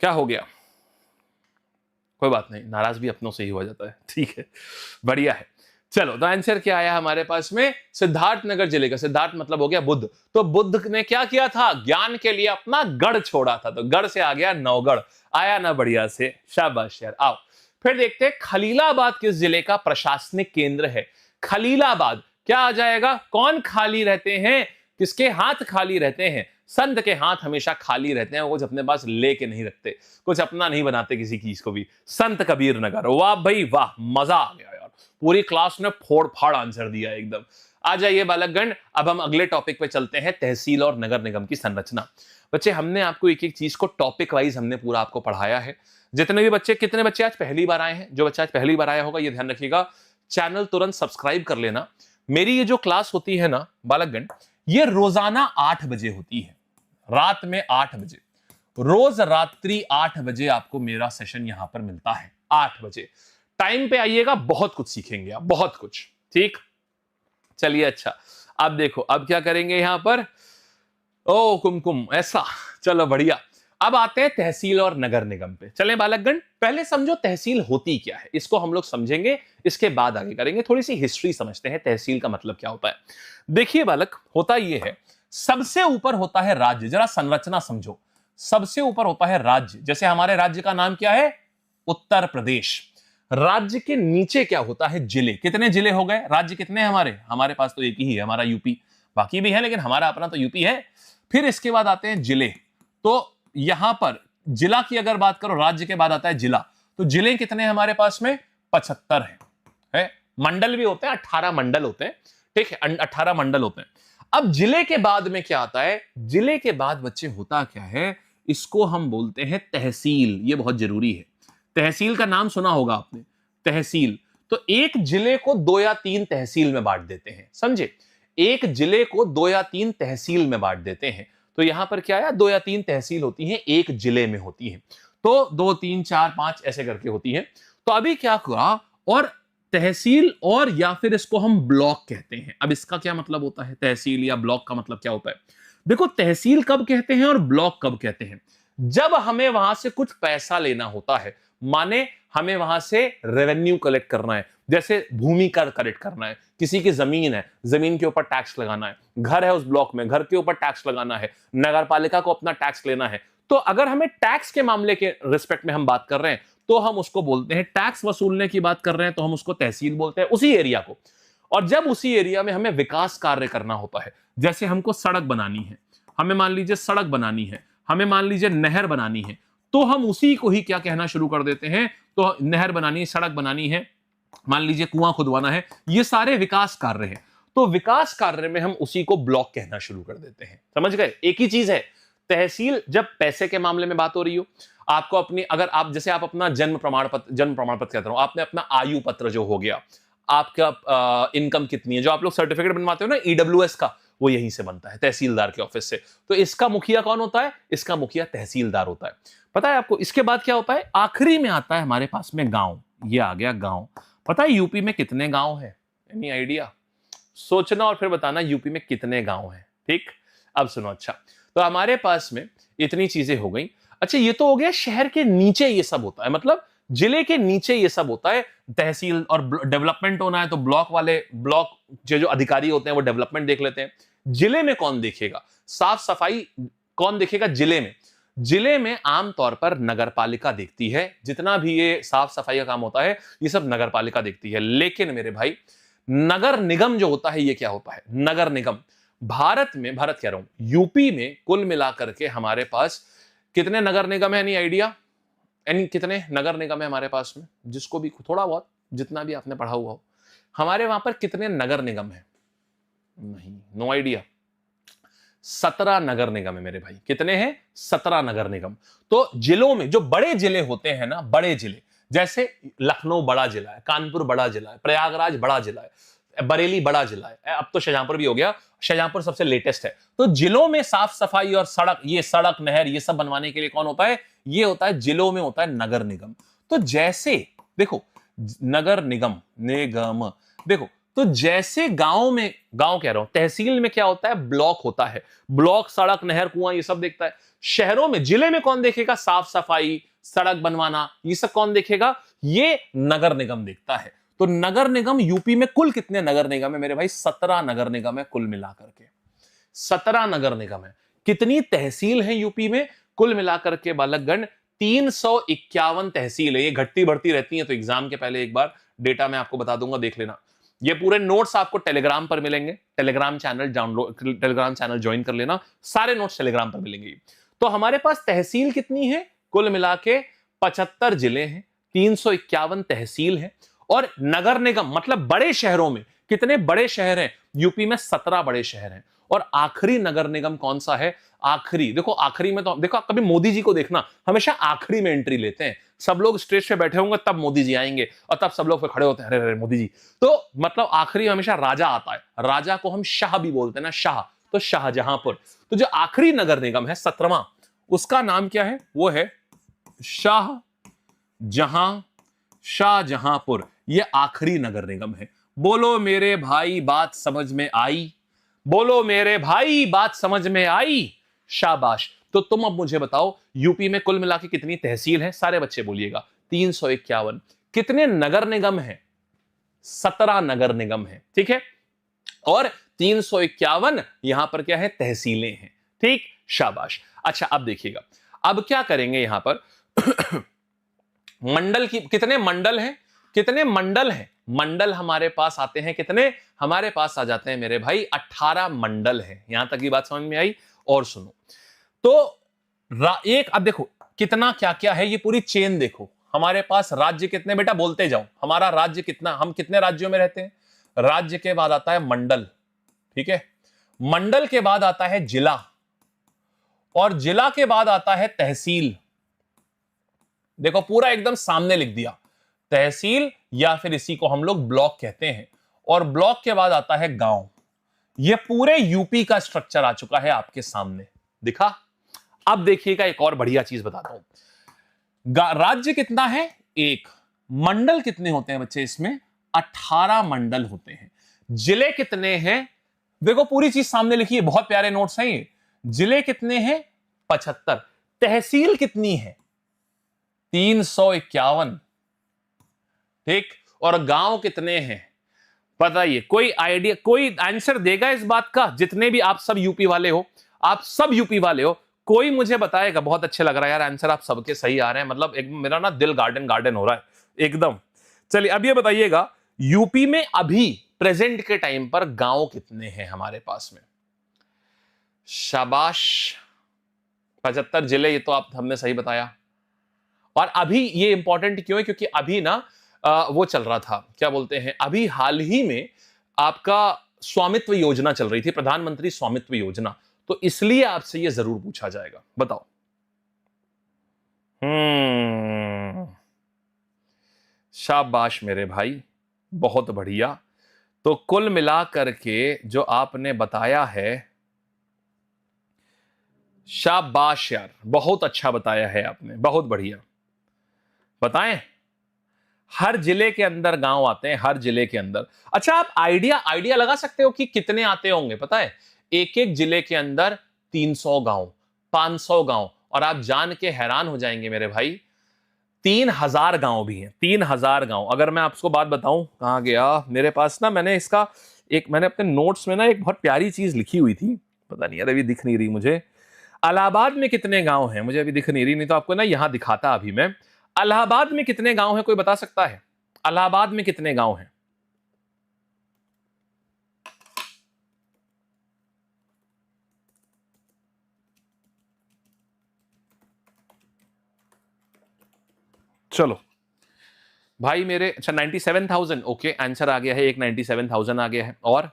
क्या हो गया, कोई बात नहीं, नाराज भी अपनों से ही हो जाता है, ठीक है, बढ़िया है। चलो, तो आंसर क्या आया हमारे पास में, सिद्धार्थनगर जिले का, सिद्धार्थ मतलब हो गया बुद्ध, तो बुद्ध ने क्या किया था, ज्ञान के लिए अपना गढ़ छोड़ा था, तो गढ़ से आ गया नौगढ़, आया ना बढ़िया से, शाबाश यार। आओ फिर देखते हैं खलीलाबाद किस जिले का प्रशासनिक केंद्र है। खलीलाबाद क्या आ जाएगा, कौन खाली रहते हैं, किसके हाथ खाली रहते हैं, संत के हाथ हमेशा खाली रहते हैं, वो कुछ अपने पास लेके नहीं रखते, कुछ अपना नहीं बनाते किसी चीज को भी। संत कबीर नगर, वाह भाई वाह, मजा आ गया यार, पूरी क्लास ने फोड़ फाड़ आंसर दिया एकदम। आ जाइए बालकगण, अब हम अगले टॉपिक पे चलते हैं, तहसील और नगर निगम की संरचना। बच्चे हमने आपको एक एक चीज को टॉपिक वाइज हमने पूरा आपको पढ़ाया है। जितने भी बच्चे, कितने बच्चे आज पहली बार आए हैं, जो बच्चा आज पहली बार आया होगा ये ध्यान रखिएगा, चैनल तुरंत सब्सक्राइब कर लेना। मेरी ये जो क्लास होती है ना बालकगण, ये रोजाना 8 बजे होती है, रात में 8 बजे, रोज रात्रि 8 बजे आपको मेरा सेशन यहां पर मिलता है, 8 बजे टाइम पे आइएगा, बहुत कुछ सीखेंगे आप, बहुत कुछ, ठीक। चलिए अच्छा, अब देखो अब क्या करेंगे यहां पर, ओ कुमकुम ऐसा, चलो बढ़िया। अब आते हैं तहसील और नगर निगम पे। चलें बालकगण, पहले समझो तहसील होती क्या है, इसको हम लोग समझेंगे, इसके बाद आगे करेंगे, थोड़ी सी हिस्ट्री समझते हैं, तहसील का मतलब क्या होता है। देखिए बालक, होता यह है, सबसे ऊपर होता है राज्य, जरा संरचना समझो, सबसे ऊपर होता है राज्य, जैसे हमारे राज्य का नाम क्या है, उत्तर प्रदेश। राज्य के नीचे क्या होता है, जिले। कितने जिले हो गए, राज्य कितने हैं हमारे, हमारे पास तो एक ही है, हमारा यूपी, बाकी भी है लेकिन हमारा अपना तो यूपी है। फिर इसके बाद आते हैं जिले, तो यहां पर जिला की अगर बात करो, राज्य के बाद आता है जिला, तो जिले कितने हैं हमारे पास में, 75 है। मंडल भी होते हैं, 18 मंडल होते हैं, ठीक है, 18 मंडल होते हैं। अब जिले के बाद में क्या आता है, जिले के बाद बच्चे होता क्या है, इसको हम बोलते हैं तहसील, ये बहुत जरूरी है। तहसील का नाम सुना होगा आपने, तहसील। तो एक जिले को 2 या 3 तहसील में बांट देते हैं, समझे, एक जिले को 2 या 3 तहसील में बांट देते हैं। तो यहां पर क्या है, 2 या 3 तहसील होती हैं, एक जिले में होती हैं, तो 2 3 4 5 ऐसे करके होती हैं। तो अभी क्या हुआ, और तहसील और या फिर इसको हम ब्लॉक कहते हैं। अब इसका क्या मतलब होता है, तहसील या ब्लॉक का मतलब क्या होता है, देखो तहसील कब कहते हैं और ब्लॉक कब कहते हैं, जब हमें वहां से कुछ पैसा लेना होता है, माने हमें वहां से रेवेन्यू कलेक्ट करना है, जैसे भूमि कर कलेक्ट करना है, किसी की जमीन है, जमीन के ऊपर टैक्स लगाना है, घर है उस ब्लॉक में, घर के ऊपर टैक्स लगाना है, नगर पालिका को अपना टैक्स लेना है। तो अगर हमें टैक्स के मामले के रिस्पेक्ट में हम बात कर रहे हैं तो हम उसको बोलते हैं, टैक्स वसूलने की बात कर रहे हैं तो हम उसको तहसील बोलते हैं, उसी एरिया को। और जब उसी एरिया में हमें विकास कार्य करना होता है, जैसे हमको सड़क बनानी है, हमें मान लीजिए सड़क बनानी है, हमें मान लीजिए नहर बनानी है, तो हम उसी को ही क्या कहना शुरू कर देते हैं, तो नहर बनानी है, सड़क बनानी है, मान लीजिए कुआं खुदवाना है, ये सारे विकास कार्य हैं। तो विकास कार्य में हम उसी को ब्लॉक कहना शुरू कर देते हैं। समझ गए? एक ही चीज है। तहसील जब पैसे के मामले में बात हो रही हो, आपको अपनी, अगर आप जैसे आप अपना जन्म प्रमाण पत्र कहता हूं, आपने अपना आयु पत्र जो हो गया, आपका इनकम कितनी है, जो आप लोग सर्टिफिकेट बनवाते हो ना ईडब्ल्यूएस का, वो यहीं से बनता है, तहसीलदार के ऑफिस से। तो इसका मुखिया कौन होता है? इसका मुखिया तहसीलदार होता है। पता है आपको इसके बाद क्या होता है? आखिरी में आता है हमारे पास में गांव। ये आ गया गांव। पता है यूपी में कितने गांव है? Any idea? सोचना और फिर बताना यूपी में कितने गांव हैं। ठीक, अब सुनो। अच्छा, तो हमारे पास में इतनी चीजें हो गई। अच्छा, ये तो हो गया शहर के नीचे ये सब होता है, मतलब जिले के नीचे ये सब होता है। तहसील और डेवलपमेंट होना है तो ब्लॉक वाले, ब्लॉक जो अधिकारी होते हैं वो डेवलपमेंट देख लेते हैं। जिले में कौन देखेगा? साफ सफाई कौन देखेगा जिले में? जिले में आमतौर पर नगर पालिका देखती है। जितना भी ये साफ सफाई का काम होता है ये सब नगर पालिका देखती है। लेकिन मेरे भाई, नगर निगम जो होता है ये क्या होता है? नगर निगम भारत कह रहा हूं, यूपी में कुल मिलाकर के हमारे पास कितने नगर निगम है? नहीं आइडिया? कितने नगर निगम है हमारे पास में? जिसको भी थोड़ा बहुत, जितना भी आपने पढ़ा हुआ हो, हमारे वहां पर कितने नगर निगम है? नहीं, नो आइडिया। 17 नगर निगम है मेरे भाई। कितने हैं? 17 नगर निगम। तो जिलों में जो बड़े जिले होते हैं ना, बड़े जिले, जैसे लखनऊ बड़ा जिला है, कानपुर बड़ा जिला है, प्रयागराज बड़ा जिला है, बरेली बड़ा जिला है, अब तो शाहजहांपुर भी हो गया, शाहजहांपुर सबसे लेटेस्ट है। तो जिलों में साफ सफाई और सड़क नहर ये सब बनवाने के लिए कौन होता है? ये होता है, जिलों में होता है नगर निगम। तो जैसे देखो, नगर निगम देखो, तो जैसे गांव में, गांव कह रहा हूं, तहसील में क्या होता है? ब्लॉक होता है। ब्लॉक सड़क नहर कुआं ये सब देखता है। शहरों में, जिले में कौन देखेगा? साफ सफाई, सड़क बनवाना, ये सब कौन देखेगा? ये नगर निगम देखता है। तो नगर निगम यूपी में कुल कितने नगर निगम है मेरे भाई? 17 नगर निगम है कुल मिलाकर के। 17 नगर निगम है। कितनी तहसील है यूपी में? कुल मिलाकर के बालकगण 351 तहसील है। ये घटती बढ़ती रहती है, तो एग्जाम के पहले एक बार डेटा मैं आपको बता दूंगा, देख लेना। ये पूरे नोट्स आपको टेलीग्राम पर मिलेंगे। टेलीग्राम चैनल ज्वाइन कर लेना, सारे नोट्स टेलीग्राम पर मिलेंगे। तो हमारे पास तहसील कितनी है? कुल मिला के 75 जिले हैं, 351 तहसील है। और नगर निगम मतलब बड़े शहरों में कितने बड़े शहर हैं? यूपी में 17 बड़े शहर हैं। और आखिरी नगर निगम कौन सा है? आखिरी, देखो आखिरी में तो देखो, कभी मोदी जी को देखना, हमेशा आखिरी में एंट्री लेते हैं। सब लोग स्टेज पे बैठे होंगे तब मोदी जी आएंगे, और तब सब लोग फिर खड़े होते हैं, अरे अरे मोदी जी। तो मतलब आखिरी हमेशा राजा आता है। राजा को हम शाह भी बोलते हैं ना, शाह, तो शाहजहांपुर। तो जो आखिरी नगर निगम है 17वां, उसका नाम क्या है? वो है शाहजहांपुर। ये आखिरी नगर निगम है। बोलो मेरे भाई बात समझ में आई? बोलो मेरे भाई बात समझ में आई? शाबाश। तो तुम अब मुझे बताओ, यूपी में कुल मिला के कितनी तहसील है? सारे बच्चे बोलिएगा। 351। कितने नगर निगम है? 17 नगर निगम है, ठीक है। और 351 यहां पर क्या है? तहसीलें हैं, ठीक, शाबाश। अच्छा, अब देखिएगा, अब क्या करेंगे यहां पर मंडल की, कितने मंडल हैं? कितने मंडल हैं? मंडल हमारे पास आते हैं कितने? हमारे पास आ जाते हैं मेरे भाई 18 मंडल हैं। यहां तक की बात समझ में आई? और सुनो, तो एक, अब देखो कितना क्या क्या है, ये पूरी चेन देखो। हमारे पास राज्य कितने? बेटा बोलते जाओ, हमारा राज्य कितना, हम कितने राज्यों में रहते हैं? राज्य के बाद आता है मंडल, ठीक है। मंडल के बाद आता है जिला, और जिला के बाद आता है तहसील। देखो पूरा एकदम सामने लिख दिया, तहसील, या फिर इसी को हम लोग ब्लॉक कहते हैं। और ब्लॉक के बाद आता है गांव। ये पूरे यूपी का स्ट्रक्चर आ चुका है आपके सामने, दिखा। अब देखिएगा एक और बढ़िया चीज बताता हूं। राज्य कितना है? 1। मंडल कितने होते हैं बच्चे? इसमें 18 मंडल होते हैं। जिले कितने हैं? देखो पूरी चीज सामने लिखी है, बहुत प्यारे नोट्स हैं ये। जिले कितने हैं? 75। तहसील कितनी है? 351। ठीक, और गांव कितने हैं बताइए? कोई आइडिया, कोई आंसर देगा इस बात का? जितने भी आप सब यूपी वाले हो, आप सब यूपी वाले हो, कोई मुझे बताएगा? बहुत अच्छे लग रहा है यार, आंसर आप सबके सही आ रहे हैं, मतलब एक मेरा ना दिल गार्डन गार्डन हो रहा है एकदम। चलिए अब ये बताइएगा, यूपी में अभी प्रेजेंट के टाइम पर गांव कितने हैं हमारे पास में? शाबाश, 75 जिले, ये तो आप हमने सही बताया। और अभी ये इंपॉर्टेंट क्यों है? क्योंकि अभी ना वो चल रहा था, क्या बोलते हैं, अभी हाल ही में आपका स्वामित्व योजना चल रही थी, प्रधानमंत्री स्वामित्व योजना, तो इसलिए आपसे ये जरूर पूछा जाएगा। बताओ। शाबाश मेरे भाई, बहुत बढ़िया। तो कुल मिलाकर के जो आपने बताया है, शाबाश यार, बहुत अच्छा बताया है आपने, बहुत बढ़िया। बताएं, हर जिले के अंदर गांव आते हैं, हर जिले के अंदर। अच्छा, आप आइडिया लगा सकते हो कि कितने आते होंगे? पता है, एक एक जिले के अंदर 300 गांव, 500 गांव, और आप जान के हैरान हो जाएंगे मेरे भाई, 3000 गांव भी हैं। 3000 गांव। अगर मैं आपको बात बताऊं, कहां गया मेरे पास ना, मैंने अपने नोट्स में ना एक बहुत प्यारी चीज लिखी हुई थी, पता नहीं यार अभी दिख नहीं रही मुझे। इलाहाबाद में कितने गांव हैं? मुझे अभी दिख नहीं रही, नहीं तो आपको ना यहां दिखाता अभी मैं। इलाहाबाद में कितने गांव हैं, कोई बता सकता है? इलाहाबाद में कितने गांव हैं? चलो भाई मेरे, अच्छा 97,000, ओके, आंसर आ गया है एक, 97,000 आ गया है। और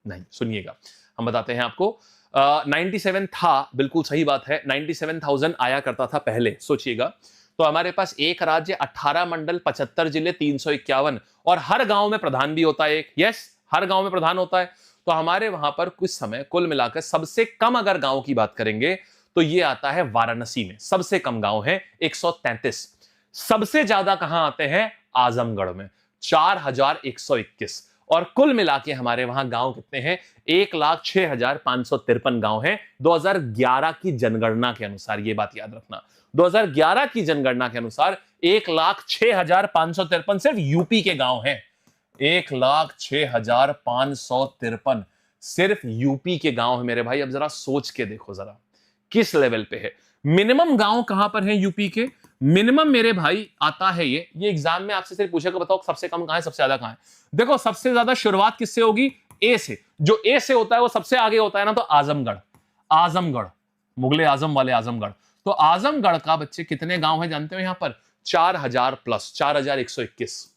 नहीं, सुनिएगा, हम बताते हैं आपको। 97 था, बिल्कुल सही बात है, 97,000 आया करता था पहले, सोचिएगा। तो हमारे पास एक राज्य, 18 मंडल, 75 जिले, 351, और हर गांव में प्रधान भी होता है एक। यस, हर गांव में प्रधान होता है। तो हमारे वहां पर कुछ समय कुल मिलाकर सबसे कम अगर गांव की बात करेंगे तो ये आता है वाराणसी में, सबसे कम गांव है 133। सबसे ज्यादा कहां आते हैं? आजमगढ़ में, 4121। और कुल मिला के हमारे वहां गांव कितने हैं? 1,06,553 गांव हैं 2011 की जनगणना के अनुसार। ये बात याद रखना, 2011 की जनगणना के अनुसार 1,06,553 सिर्फ यूपी के गांव हैं। 1,06,553 सिर्फ यूपी के गांव है मेरे भाई। अब जरा सोच के देखो जरा किस लेवल पे है। मिनिमम गांव कहां पर है यूपी के? मिनिमम मेरे भाई आता है ये एग्जाम में आपसे सिर्फ पूछेगा, बताओ सबसे कम कहां है, सबसे ज्यादा कहां है। देखो, सबसे ज्यादा शुरुआत किससे होगी? ए से। जो ए से होता है वो सबसे आगे होता है ना, तो आजमगढ़। आजमगढ़, मुगले आजम वाले आजमगढ़। तो आजमगढ़ का बच्चे कितने गांव है जानते हो? यहां पर 4,000 प्लस, 4,121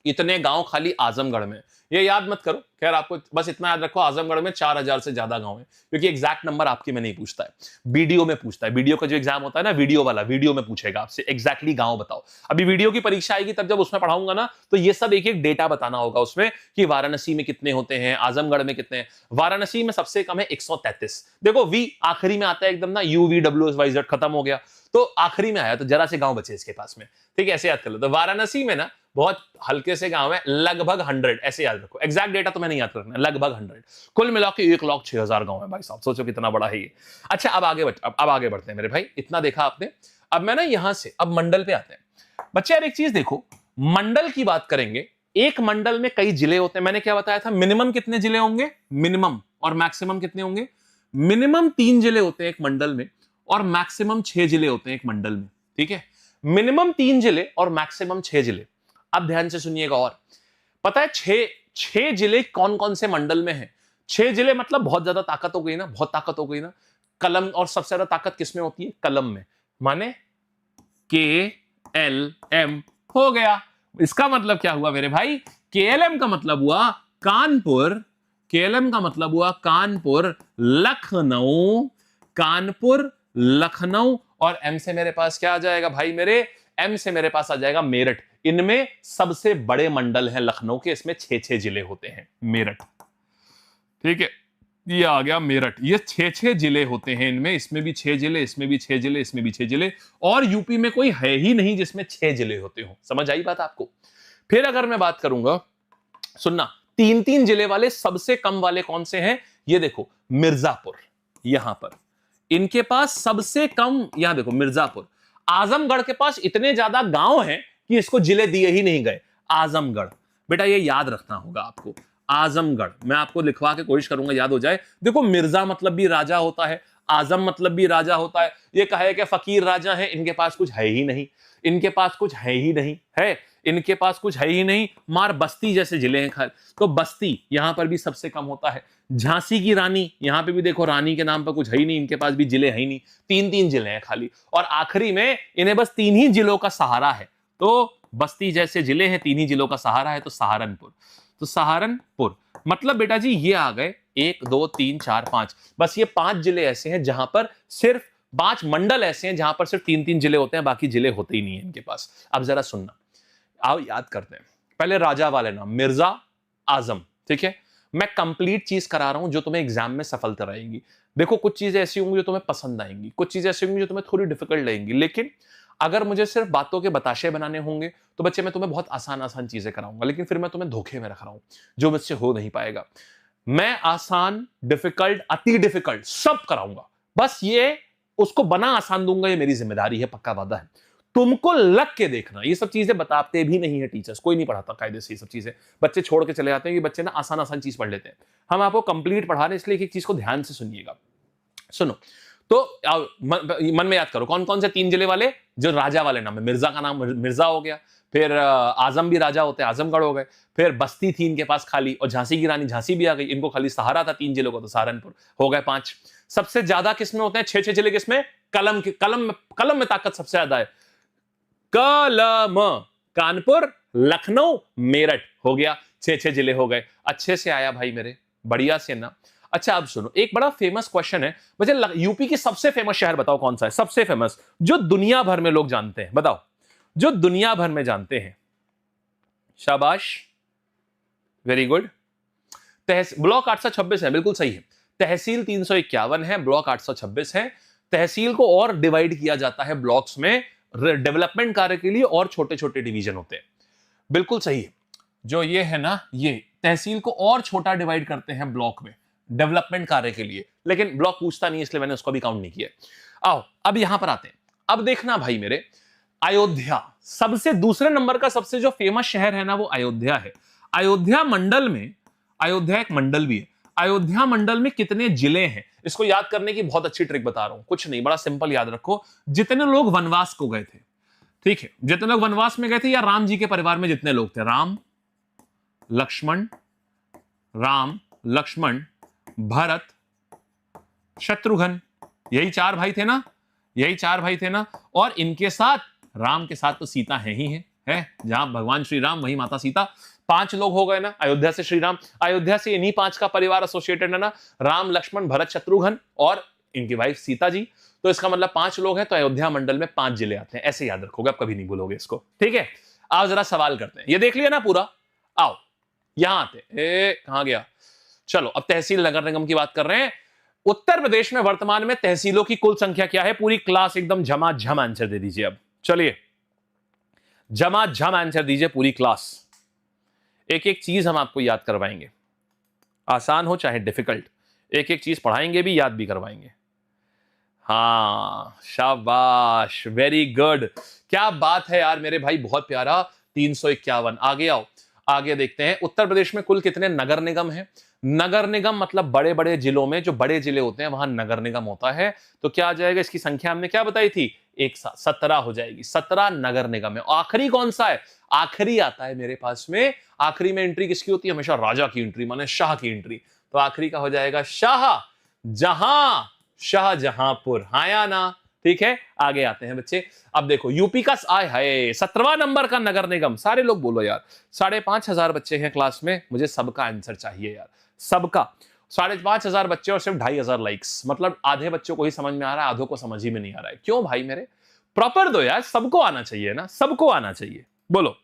इतने गांव खाली आजमगढ़ में। ये याद मत करो, खैर आपको बस इतना याद रखो, आजमगढ़ में 4,000 से ज्यादा गांव है। क्योंकि एग्जैक्ट नंबर आपके में नहीं पूछता है, वीडियो में पूछता है। वीडियो का जो एग्जाम होता है ना, वीडियो वाला, वीडियो में पूछेगा आपसे एग्जैक्टली गांव बताओ। अभी वीडियो की परीक्षा आएगी तब जब उसमें पढ़ाऊंगा ना, तो ये सब एक एक डेटा बताना होगा उसमें, कि वाराणसी में कितने होते हैं, आजमगढ़ में कितने हैं। वाराणसी में सबसे कम है 133। देखो, वी आखिरी में आता है एकदम ना, UVWXYZ खत्म हो गया तो आखिरी में आया, तो जरा से गांव बचे इसके पास में। ठीक है, ऐसे याद कर लो। तो वाराणसी में ना बहुत हल्के से गांव है, लगभग 100, ऐसे याद रखो। एग्जैक्ट डेटा तो मैं नहीं याद रखना, लगभग 100। कुल मिला के 1,06,000 गांव है भाई साहब, सोचो कितना बड़ा है ये। अच्छा, अब आगे बढ़ते हैं मेरे भाई। इतना देखा आपने, अब मैं ना यहां से अब मंडल पे आते हैं। बच्चे यार एक चीज देखो, मंडल की बात करेंगे, एक मंडल में कई जिले होते हैं। मैंने क्या बताया था? मिनिमम कितने जिले होंगे? मिनिमम। और मैक्सिमम कितने होंगे? मिनिमम 3 जिले होते हैं एक मंडल में, और मैक्सिमम 6 जिले होते हैं एक मंडल में। ठीक है, मिनिमम 3 जिले और मैक्सिमम 6 जिले। अब ध्यान से सुनिएगा, और पता है 6 जिले कौन कौन से मंडल में हैं? 6 जिले मतलब बहुत ज्यादा ताकत हो गई ना, बहुत ताकत हो गई ना। कलम, और सबसे ज्यादा ताकत किसमें होती है? कलम में, माने KLM हो गया। इसका मतलब क्या हुआ मेरे भाई? KLM का मतलब हुआ कानपुर, KLM का मतलब हुआ कानपुर, लखनऊ, कानपुर, लखनऊ। और M से मेरे पास क्या आ जाएगा भाई मेरे? M से मेरे पास आ जाएगा मेरठ। इनमें सबसे बड़े मंडल हैं लखनऊ के, इसमें 6 जिले होते हैं। मेरठ, ठीक है, ये आ गया मेरठ। ये 6 जिले होते हैं इनमें, इसमें भी 6 जिले, इसमें भी 6 जिले, इसमें भी 6 जिले। और यूपी में कोई है ही नहीं जिसमें 6 जिले होते हो। समझ आई बात आपको? फिर अगर मैं बात करूंगा, सुनना, 3 जिले वाले सबसे कम वाले कौन से हैं? ये देखो, मिर्जापुर, यहां पर इनके पास सबसे कम, यहां देखो मिर्जापुर। आजमगढ़ के पास इतने ज्यादा गांव हैं कि इसको जिले दिए ही नहीं गए। आजमगढ़, बेटा ये याद रखना होगा आपको। आजमगढ़, मैं आपको लिखवा के कोशिश करूंगा याद हो जाए। देखो मिर्जा मतलब भी राजा होता है, आजम मतलब भी राजा होता है। ये कहा है कि फकीर राजा है, इनके पास कुछ है ही नहीं, इनके पास कुछ है ही नहीं है, इनके पास कुछ है ही नहीं। मार बस्ती जैसे जिले हैं खैर, तो बस्ती यहां पर भी सबसे कम होता है। झांसी की रानी, यहां पे भी देखो रानी के नाम पर कुछ है ही नहीं, इनके पास भी जिले है ही नहीं, 3-3 जिले हैं खाली। और आखिरी में इन्हें बस 3 ही जिलों का सहारा है। तो बस्ती जैसे जिले हैं, 3 ही जिलों का सहारा है, तो सहारनपुर। तो सहारनपुर मतलब बेटा जी ये आ गए 1 2 3 4 5, बस ये 5 जिले ऐसे हैं जहां पर सिर्फ 5 मंडल ऐसे हैं जहां पर सिर्फ 3-3 जिले होते हैं, बाकी जिले होते ही नहीं है इनके पास। अब जरा सुनना, आओ याद करते हैं। पहले राजा वाले नाम, मिर्जा, आजम, ठीक है। मैं कंप्लीट चीज करा रहा हूं जो तुम्हें एग्जाम में सफलता रहेगी। देखो कुछ चीजें ऐसी होंगी जो तुम्हें पसंद आएंगी, कुछ चीजें ऐसी होंगी जो तुम्हें थोड़ी डिफिकल्ट लगेंगी, लेकिन अगर मुझे सिर्फ बातों के बताशे बनाने होंगे तो बच्चे मैं तुम्हें बहुत आसान आसान चीजें कराऊंगा, लेकिन फिर मैं तुम्हें धोखे में रख रहा हूं जो मुझसे हो नहीं पाएगा। मैं आसान, डिफिकल्ट, अति डिफिकल्ट सब कराऊंगा, बस ये उसको बना आसान दूंगा, ये मेरी जिम्मेदारी है, पक्का वादा है। तुमको लग के देखना, ये सब चीजें बताते भी नहीं है टीचर्स, कोई नहीं पढ़ाता कायदे से ये सब चीजें, बच्चे छोड़ के चले जाते हैं कि बच्चे ना आसान आसान चीज पढ़ लेते हैं। हम आपको कंप्लीट पढ़ा रहे हैं, इसलिए एक चीज को ध्यान से सुनिएगा। सुनो तो मन में याद करो कौन कौन से 3 जिले वाले जो राजा वाले नाम है। मिर्जा का नाम मिर्जा हो गया, फिर आजम भी राजा होते हैं, आजमगढ़ हो गए, फिर बस्ती थी इनके पास खाली, और झांसी की रानी झांसी भी आ गई, इनको खाली सहारा था 3 जिलों को, तो सहारनपुर हो गए 5। सबसे ज्यादा किसमें होते हैं? 6 जिले किसमें? कलम में ताकत सबसे ज्यादा है। कलम, कानपुर, लखनऊ, मेरठ, हो गया 6 जिले हो गए। अच्छे से आया भाई मेरे, बढ़िया से ना। अच्छा अब सुनो, एक बड़ा फेमस क्वेश्चन है, मुझे यूपी की सबसे फेमस शहर बताओ कौन सा है? सबसे फेमस जो दुनिया भर में लोग जानते हैं, बताओ जो दुनिया भर में जानते हैं। शाबाश, वेरी गुड। ब्लॉक 826 है, बिल्कुल सही है। तहसील 351 है, ब्लॉक 826 है। तहसील को और डिवाइड किया जाता है ब्लॉक्स में डेवलपमेंट कार्य के लिए, और छोटे छोटे डिवीजन होते हैं, बिल्कुल सही है। जो ये है ना, ये तहसील को और छोटा डिवाइड करते हैं ब्लॉक में डेवलपमेंट कार्य के लिए, लेकिन ब्लॉक पूछता नहीं इसलिए मैंने उसको भी काउंट नहीं किया। आओ अब यहां पर आते हैं। अब देखना भाई मेरे, अयोध्या सबसे दूसरे नंबर का सबसे जो फेमस शहर है ना, वो अयोध्या है। अयोध्या मंडल में, अयोध्या एक मंडल भी है, अयोध्या मंडल में कितने जिले हैं? इसको याद करने की बहुत अच्छी ट्रिक बता रहा हूं, कुछ नहीं, बड़ा सिंपल याद रखो। जितने लोग वनवास को गए थे, ठीक है, जितने लोग वनवास में गए थे, या राम जी के परिवार में जितने लोग थे, राम लक्ष्मण भरत शत्रुघ्न, यही 4 भाई थे ना, यही 4 भाई थे ना। और इनके साथ, राम के साथ तो सीता है ही है, जहां भगवान श्री राम वही माता सीता। 5 लोग हो गए ना अयोध्या से श्री राम, अयोध्या से इन्हीं 5 का परिवार एसोसिएटेड है ना, राम लक्ष्मण भरत शत्रुघ्न और इनकी वाइफ सीता जी। तो इसका मतलब 5 लोग हैं, तो अयोध्या मंडल में 5 जिले आते हैं, ऐसे याद रखोगे, आप कभी नहीं भूलोगे इसको, ठीक है। आओ जरा सवाल करते हैं, ये देख लिया ना पूरा। आओ यहां आते, कहां गया, चलो अब तहसील नगर निगम की बात कर रहे हैं। उत्तर प्रदेश में वर्तमान में तहसीलों की कुल संख्या क्या है? पूरी क्लास एकदम झमाझम आंसर दे दीजिए। अब चलिए झमाझम आंसर दीजिए पूरी क्लास, एक एक चीज हम आपको याद करवाएंगे, आसान हो चाहे डिफिकल्ट, एक एक चीज पढ़ाएंगे भी, याद भी करवाएंगे। हाँ शाबाश, वेरी गुड, क्या बात है यार मेरे भाई, बहुत प्यारा। 351। आगे आओ, आगे देखते हैं। उत्तर प्रदेश में कुल कितने नगर निगम हैं? नगर निगम मतलब बड़े बड़े जिलों में, जो बड़े जिले होते हैं वहां नगर निगम होता है। तो क्या आ जाएगा, इसकी संख्या हमने क्या बताई थी? एक साथ 17 हो जाएगी। 17 नगर निगम है। आखिरी कौन सा है? आखिरी आता है मेरे पास में, आखिरी में एंट्री किसकी होती है? हमेशा राजा की एंट्री, माने शाह की एंट्री। तो आखिरी का हो जाएगा शाहजहांपुर। हाँ या ना? ठीक है, आगे आते हैं बच्चे। अब देखो यूपी का आय है 17वां नंबर का नगर निगम। सारे लोग बोलो यार, 5,500 बच्चे हैं क्लास में, मुझे सबका आंसर चाहिए यार, सबका। 5,500 बच्चे और सिर्फ 2,500 लाइक्स, मतलब आधे बच्चों को ही समझ में आ रहा है, आधों को समझ ही में नहीं आ रहा है। क्यों भाई मेरे? प्रॉपर दो यार, सबको आना चाहिए ना, सबको आना चाहिए। बोलो,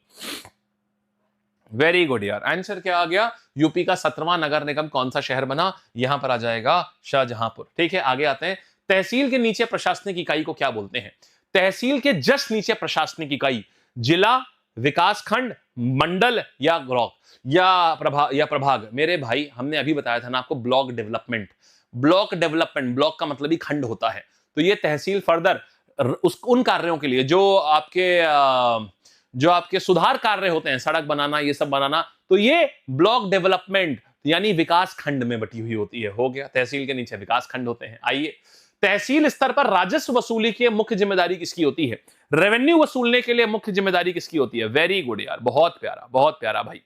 वेरी गुड यार। आंसर क्या आ गया? यूपी का 17वां नगर निगम कौन सा शहर बना? यहां पर आ जाएगा शाहजहांपुर। ठीक है, आगे आते हैं। तहसील के नीचे प्रशासनिक इकाई को क्या बोलते हैं? तहसील के जस्ट नीचे प्रशासनिक इकाई जिला, विकास खंड, मंडल या ब्लॉक या प्रभाग। मेरे भाई हमने अभी बताया था ना आपको, block development. Block development, block का मतलब ही खंड होता है। तो ये तहसील फर्दर उन कार्यों के लिए जो आपके सुधार कार्य होते हैं, सड़क बनाना, ये सब बनाना, तो ये ब्लॉक डेवलपमेंट यानी विकास खंड में बटी हुई होती है। हो गया, तहसील के नीचे विकास खंड होते हैं। आइए, तहसील स्तर पर राजस्व वसूली की मुख्य जिम्मेदारी किसकी होती है? रेवेन्यू वसूलने के लिए मुख्य जिम्मेदारी किसकी होती है? वेरी गुड यार, बहुत प्यारा भाई।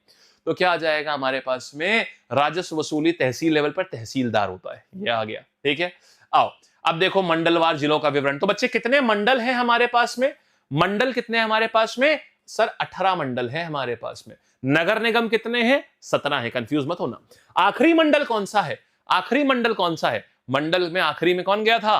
तो क्या आ जाएगा हमारे पास में? राजस्व वसूली तहसील लेवल पर तहसीलदार होता है। ये आ गया, ठीक है। आओ अब देखो मंडलवार जिलों का विवरण। तो बच्चे कितने मंडल हैं हमारे पास में? मंडल कितने हैं हमारे पास में? सर 18 मंडल है हमारे पास में। नगर निगम कितने हैं? 17 है, कंफ्यूज मत होना। आखिरी मंडल कौन सा है? आखिरी मंडल कौन सा है? मंडल में आखिरी में कौन गया था?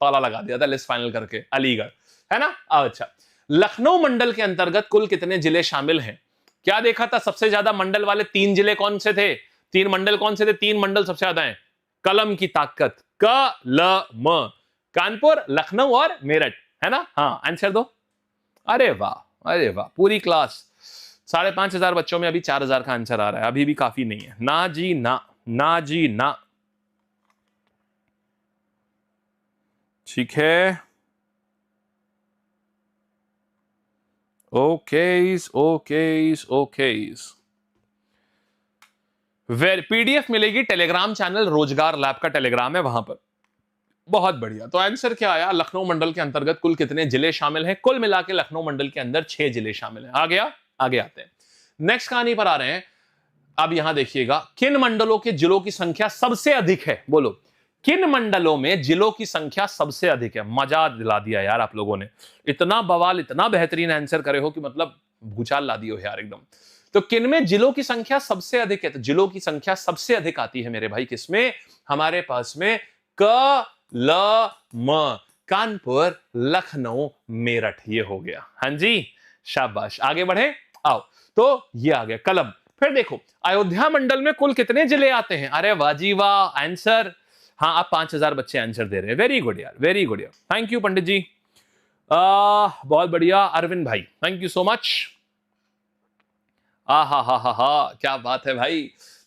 ताला लगा दिया था लिस्ट फाइनल करके, अलीगढ़, है ना। अच्छा, लखनऊ मंडल के अंतर्गत कुल कितने जिले शामिल हैं? क्या देखा था? सबसे ज्यादा मंडल वाले 3 जिले कौन से थे? 3 मंडल कौन से थे? 3 मंडल सबसे ज्यादा हैं। कलम की ताकत, कलम, कानपुर, लखनऊ और मेरठ, है ना। हाँ, आंसर दो। अरे वाह, अरे वाह, पूरी क्लास। 5,500 बच्चों में अभी 4,000 का आंसर आ रहा है, अभी भी काफी नहीं है। ना जी ना, ना जी ना। ठीक है, ओकेस ओकेस ओकेस। पीडीएफ मिलेगी टेलीग्राम चैनल रोजगार लैब का, टेलीग्राम है वहां पर। बहुत बढ़िया। तो आंसर क्या आया? लखनऊ मंडल के अंतर्गत कुल कितने जिले शामिल हैं? कुल मिला के लखनऊ मंडल के अंदर 6 जिले शामिल हैं। आ गया, आगे आते हैं, नेक्स्ट कहानी पर आ रहे हैं। अब यहां देखिएगा, किन मंडलों के जिलों की संख्या सबसे अधिक है? बोलो, किन मंडलों में जिलों की संख्या सबसे अधिक है? मजा दिला दिया यार आप लोगों ने, इतना बवाल, इतना बेहतरीन आंसर करे हो कि मतलब भूचाल ला दियो यार एकदम। तो किन में जिलों की संख्या सबसे अधिक है? तो जिलों की संख्या सबसे अधिक आती है मेरे भाई किसमें? हमारे पास में क ल म, कानपुर, लखनऊ, मेरठ। ये हो गया, हाँ जी, शाबाश। आगे बढ़े, आओ। तो ये आ गया कलम। फिर देखो, अयोध्या मंडल में कुल कितने जिले आते हैं? अरे वाह जी वाह, आंसर। हाँ, आप 5,000 बच्चे आंसर दे रहे हैं। वेरी गुड यार, वेरी गुड यार, थैंक यू पंडित जी। बहुत बढ़िया अरविंद भाई, थैंक यू सो मच। हा, क्या बात है भाई।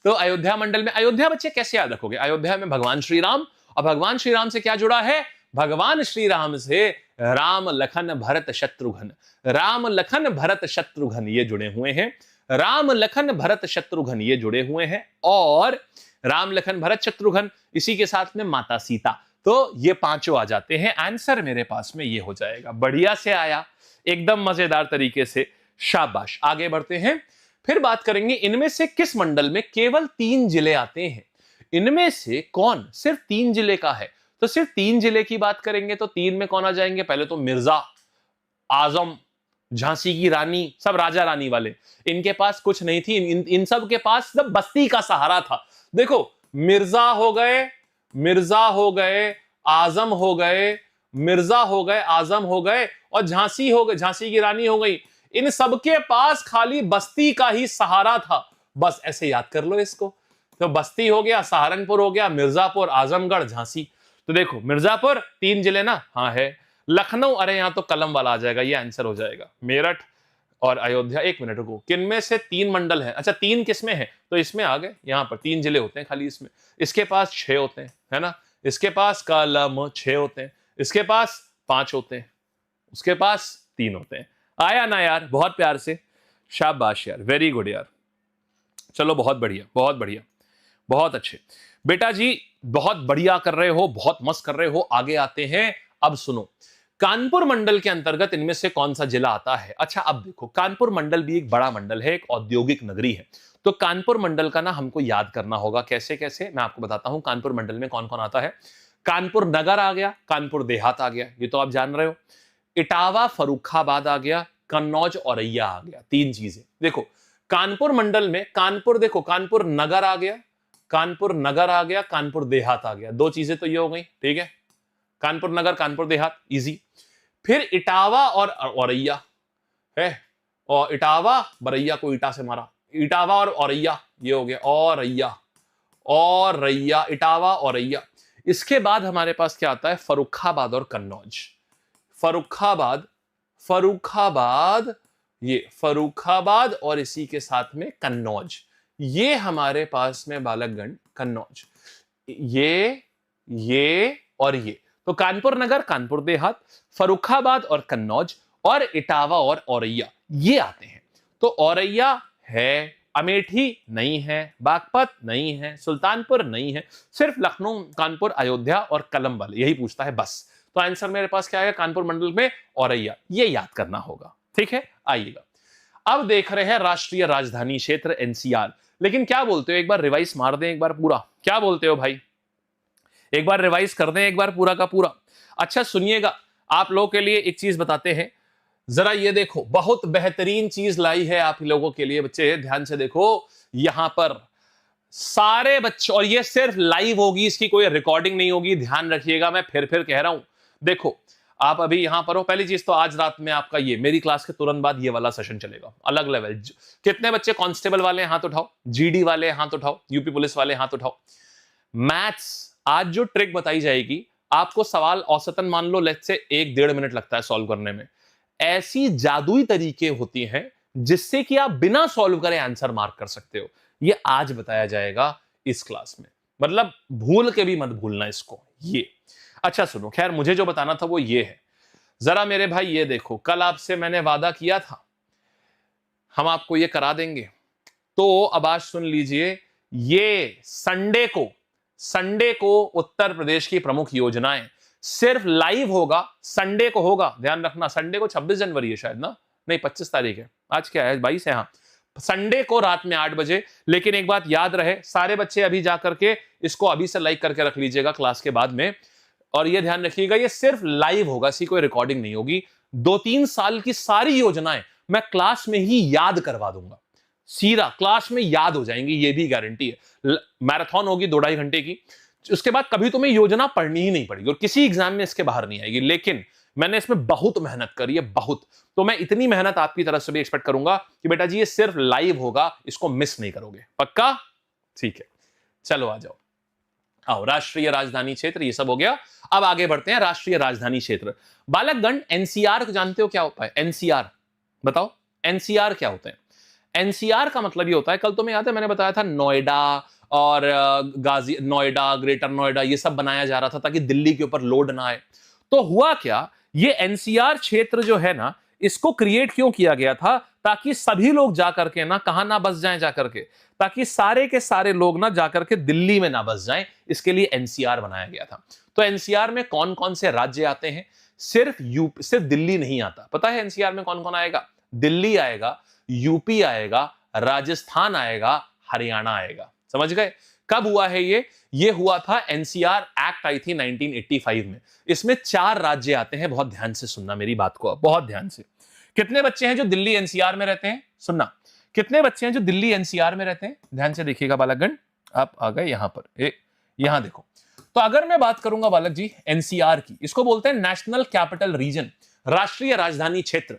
तो अयोध्या मंडल में, अयोध्या बच्चे कैसे याद रखोगे? अयोध्या में भगवान श्री राम, और भगवान श्री राम से क्या जुड़ा है? भगवान श्री राम से राम लखन भरत शत्रुघ्न, राम लखन भरत शत्रुघ्न ये जुड़े हुए हैं। राम लखन भरत शत्रुघ्न ये जुड़े हुए हैं, और राम लखन भरत शत्रुघ्न, इसी के साथ में माता सीता। तो ये पांचों आ जाते हैं। आंसर मेरे पास में ये हो जाएगा। बढ़िया से आया, एकदम मजेदार तरीके से, शाबाश। आगे बढ़ते हैं, फिर बात करेंगे इनमें से किस मंडल में केवल 3 जिले आते हैं? इनमें से कौन सिर्फ 3 जिले का है? तो सिर्फ 3 जिले की बात करेंगे तो 3 में कौन आ जाएंगे? पहले तो मिर्जा, आजम, झांसी की रानी, सब राजा रानी वाले। इनके पास कुछ नहीं थी, इन सब के पास सब बस्ती का सहारा था। देखो, मिर्जा हो गए, मिर्जा हो गए, आजम हो गए, मिर्जा हो गए, आजम हो गए, और झांसी हो गए, झांसी की रानी हो गई। इन सबके पास खाली बस्ती का ही सहारा था। बस ऐसे याद कर लो इसको। तो बस्ती हो गया, सहारनपुर हो गया, मिर्जापुर, आजमगढ़, झांसी। तो देखो, मिर्जापुर 3 जिले ना, हाँ है। लखनऊ, अरे यहां तो कलम वाला आ जाएगा, ये आंसर हो जाएगा। मेरठ और अयोध्या। 1 मिनट रुको, किनमें से 3 मंडल है? अच्छा, 3 किसमें है? तो इसमें आ गए, यहां पर 3 जिले होते हैं खाली इसमें। इसके पास 6 होते हैं, है ना। इसके पास कलम 6 होते हैं, इसके पास 5 होते हैं, उसके पास 3 होते हैं। आया ना यार, बहुत प्यार से, शाबाश यार, वेरी गुड यार। चलो, बहुत बढ़िया, बहुत बढ़िया, बहुत अच्छे बेटा जी, बहुत बढ़िया कर रहे हो, बहुत मस्त कर रहे हो। आगे आते हैं, अब सुनो, कानपुर मंडल के अंतर्गत इनमें से कौन सा जिला आता है? अच्छा, अब देखो, कानपुर मंडल भी एक बड़ा मंडल है, एक औद्योगिक नगरी है। तो कानपुर मंडल का ना हमको याद करना होगा। कैसे कैसे, मैं आपको बताता हूं। कानपुर मंडल में कौन कौन आता है? कानपुर नगर आ गया, कानपुर देहात आ गया, ये तो आप जान रहे हो। इटावा फर्रुखाबाद आ गया, कन्नौज औरैया आ गया। 3 चीजें देखो कानपुर मंडल में। कानपुर देखो, कानपुर नगर आ गया, कानपुर नगर आ गया, कानपुर देहात आ गया। 2 चीजें तो ये हो गई, ठीक है। कानपुर नगर, कानपुर देहात, इजी। फिर इटावा और औरैया है, और इटावा बरैया को ईटा से मारा, इटावा और औरैया, ये हो गया औरैया, औरैया, इटावा औरैया। इसके बाद हमारे पास क्या आता है? फर्रुखाबाद और कन्नौज। फर्रुखाबाद, फर्रुखाबाद, ये फर्रुखाबाद, और इसी के साथ में कन्नौज। ये हमारे पास में बालकगण कन्नौज, ये और ये। तो कानपुर नगर, कानपुर देहात, फर्रुखाबाद और कन्नौज, और इटावा और औरैया ये आते हैं। तो औरैया है, अमेठी नहीं है, बागपत नहीं है, सुल्तानपुर नहीं है, सिर्फ लखनऊ, कानपुर, अयोध्या और कलम वाले यही पूछता है बस। तो आंसर मेरे पास क्या आएगा, कानपुर मंडल में औरैया, ये याद करना होगा। ठीक है, आइएगा अब देख रहे हैं राष्ट्रीय राजधानी क्षेत्र एनसीआर। लेकिन क्या बोलते हो, एक बार रिवाइज मार दें एक बार पूरा, क्या बोलते हो भाई, एक बार रिवाइज कर दें एक बार पूरा का पूरा। अच्छा सुनिएगा, आप लोगों के लिए एक चीज बताते हैं, जरा ये देखो, बहुत बेहतरीन चीज लाई है आप लोगों के लिए बच्चे, ध्यान से देखो। यहां पर सारे बच्चों, और ये सिर्फ लाइव होगी, इसकी कोई रिकॉर्डिंग नहीं होगी, ध्यान रखिएगा, मैं फिर कह रहा हूं। देखो आप अभी यहां पर हो, पहली चीज तो आज रात में आपका ये मेरी क्लास के तुरंत बाद ये वाला सेशन चलेगा, अलग लेवल। कितने बच्चे कांस्टेबल वाले हाथ उठाओ, जीडी वाले हाथ उठाओ, यूपी पुलिस वाले हाथ उठाओ। मैथ्स आज जो ट्रिक बताई जाएगी, आपको सवाल औसतन मान लो लेट्स से 1-1.5 मिनट लगता है सॉल्व करने में। ऐसी जादुई तरीके होती हैं जिससे कि आप बिना सॉल्व करे आंसर मार्क कर सकते हो। ये आज बताया जाएगा इस क्लास में, मतलब भूल के भी मत भूलना इसको ये। अच्छा सुनो, खैर मुझे जो बताना था वो ये है, जरा मेरे भाई ये देखो, कल आपसे मैंने वादा किया था हम आपको ये करा देंगे, तो अब आज सुन लीजिए, ये संडे को उत्तर प्रदेश की प्रमुख योजनाएं सिर्फ लाइव होगा, संडे को होगा, ध्यान रखना। संडे को 26 जनवरी है शायद ना, नहीं 25 तारीख है, आज क्या है 22 है, हाँ संडे को रात में 8 बजे। लेकिन एक बात याद रहे, सारे बच्चे अभी जाकर के इसको अभी से लाइक करके रख लीजिएगा क्लास के बाद में, और ये ध्यान रखिएगा ये सिर्फ लाइव होगा, इसकी कोई रिकॉर्डिंग नहीं होगी। 2-3 साल की सारी योजनाएं मैं क्लास में ही याद करवा दूंगा, सीधा क्लास में याद हो जाएंगी, ये भी गारंटी है। मैराथन होगी 2-2.5 घंटे की, उसके बाद कभी तुम्हें योजना पढ़नी ही नहीं पड़ेगी और किसी एग्जाम में इसके बाहर नहीं आएगी। लेकिन मैंने इसमें बहुत मेहनत करी है, बहुत, तो मैं इतनी मेहनत आपकी तरफ से भी एक्सपेक्ट करूंगा कि बेटा जी ये सिर्फ लाइव होगा, इसको मिस नहीं करोगे, पक्का? ठीक है, चलो आ जाओ, आओ। राष्ट्रीय राजधानी क्षेत्र ये सब हो गया, अब आगे बढ़ते हैं। राष्ट्रीय राजधानी क्षेत्र, बालकगण एनसीआर को जानते हो क्या होता है? एनसीआर बताओ, एनसीआर क्या होता है? एनसीआर का मतलब ये होता है, कल तुम्हें याद है मैंने बताया था नोएडा और नोएडा, ग्रेटर नोएडा ये सब बनाया जा रहा था ताकि दिल्ली के ऊपर लोड ना आए। तो हुआ क्या, ये एनसीआर क्षेत्र जो है ना, इसको क्रिएट क्यों किया गया था, ताकि सभी लोग जाकर के ना कहां ना बस जाएं, जाकर के, ताकि सारे के सारे लोग ना जाकर के दिल्ली में ना बस जाएं, इसके लिए एनसीआर बनाया गया था। तो एनसीआर में कौन कौन से राज्य आते हैं? सिर्फ दिल्ली नहीं आता। पता है एनसीआर में कौन कौन आएगा? दिल्ली आएगा, यूपी आएगा, राजस्थान आएगा, हरियाणा आएगा। समझ गए? कब हुआ है ये हुआ था, एनसीआर एक्ट आई थी 1985 में। इसमें 4 राज्य आते हैं, बहुत ध्यान से सुनना मेरी बात को, बहुत ध्यान से। कितने बच्चे हैं जो दिल्ली एनसीआर में रहते हैं? सुनना, कितने बच्चे हैं जो दिल्ली एनसीआर में रहते हैं? ध्यान से देखिएगा बालकगण, आप आ गए यहां पर, यहां देखो। तो अगर मैं बात करूंगा बालक जी एनसीआर की, इसको बोलते हैं नेशनल कैपिटल रीजन, राष्ट्रीय राजधानी क्षेत्र।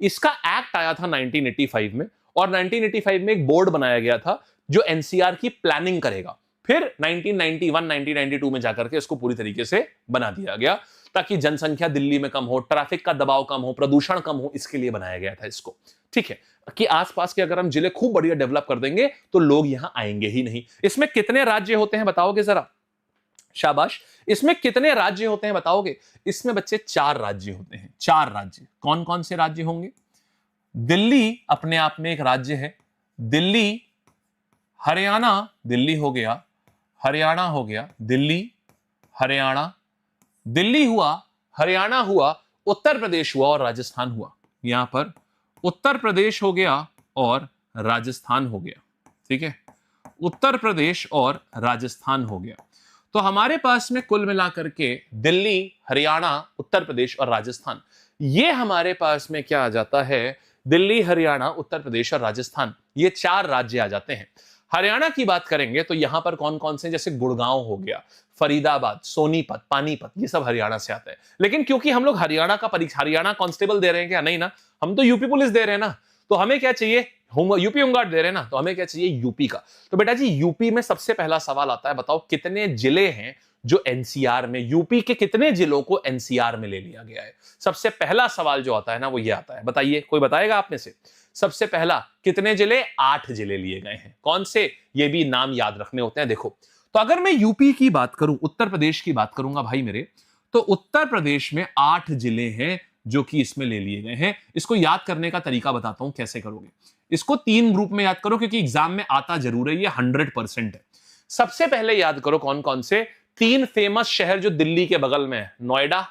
इसका एक्ट आया था 1985 में, और 1985 में एक बोर्ड बनाया गया था जो एनसीआर की प्लानिंग करेगा। फिर 1991 1992 में जाकर के इसको पूरी तरीके से बना दिया गया, ताकि जनसंख्या दिल्ली में कम हो, ट्रैफिक का दबाव कम हो, प्रदूषण कम हो, इसके लिए बनाया गया था इसको। ठीक है, कि आसपास के अगर हम जिले खूब बढ़िया डेवलप कर देंगे तो लोग यहां आएंगे ही नहीं। इसमें कितने राज्य होते हैं बताओगे जरा? शाबाश, इसमें कितने राज्य होते हैं बताओगे? इसमें बच्चे 4 राज्य होते हैं। 4 राज्य, कौन कौन से राज्य होंगे? दिल्ली अपने आप में एक राज्य है, दिल्ली, हरियाणा, दिल्ली हो गया, हरियाणा हो गया, दिल्ली, हरियाणा, दिल्ली हुआ, हरियाणा हुआ, उत्तर प्रदेश हुआ और राजस्थान हुआ। यहां पर उत्तर प्रदेश हो गया और राजस्थान हो गया। ठीक है, उत्तर प्रदेश और राजस्थान हो गया। तो हमारे पास में कुल मिलाकर के दिल्ली, हरियाणा, उत्तर प्रदेश और राजस्थान, ये हमारे पास में क्या आ जाता है? दिल्ली, हरियाणा, उत्तर प्रदेश और राजस्थान, ये 4 राज्य आ जाते हैं। हरियाणा की बात करेंगे तो यहां पर कौन कौन से, जैसे गुड़गांव हो गया, फरीदाबाद, सोनीपत, पानीपत, ये सब हरियाणा से आते हैं। लेकिन क्योंकि हम लोग हरियाणा का हरियाणा कांस्टेबल दे रहे हैं क्या? नहीं ना, हम तो यूपी पुलिस दे रहे हैं ना, तो हमें क्या चाहिए? यूपी होमगार्ड दे रहे हैं ना, तो हमें क्या चाहिए? यूपी का। तो बेटा जी यूपी में सबसे पहला सवाल आता है, बताओ कितने जिले हैं जो एनसीआर में, यूपी के कितने जिलों को एनसीआर में ले लिया गया है? सबसे पहला सवाल जो आता है ना वो ये आता है, बताइए, कोई बताएगा आप में से? सबसे पहला कितने जिले? 8 जिले लिए गए हैं। कौन से? ये भी नाम याद रखने होते हैं। देखो, तो अगर मैं यूपी की बात करूं, उत्तर प्रदेश की बात करूंगा भाई मेरे, तो उत्तर प्रदेश में 8 जिले हैं जो कि इसमें ले लिए गए हैं। इसको याद करने का तरीका बताता हूं कैसे करोगे। इसको 3 ग्रुप में याद करो क्योंकि एग्जाम में आता जरूर है, ये 100% है। सबसे पहले याद करो कौन कौन से 3 फेमस शहर जो दिल्ली के बगल में है, नोएडा,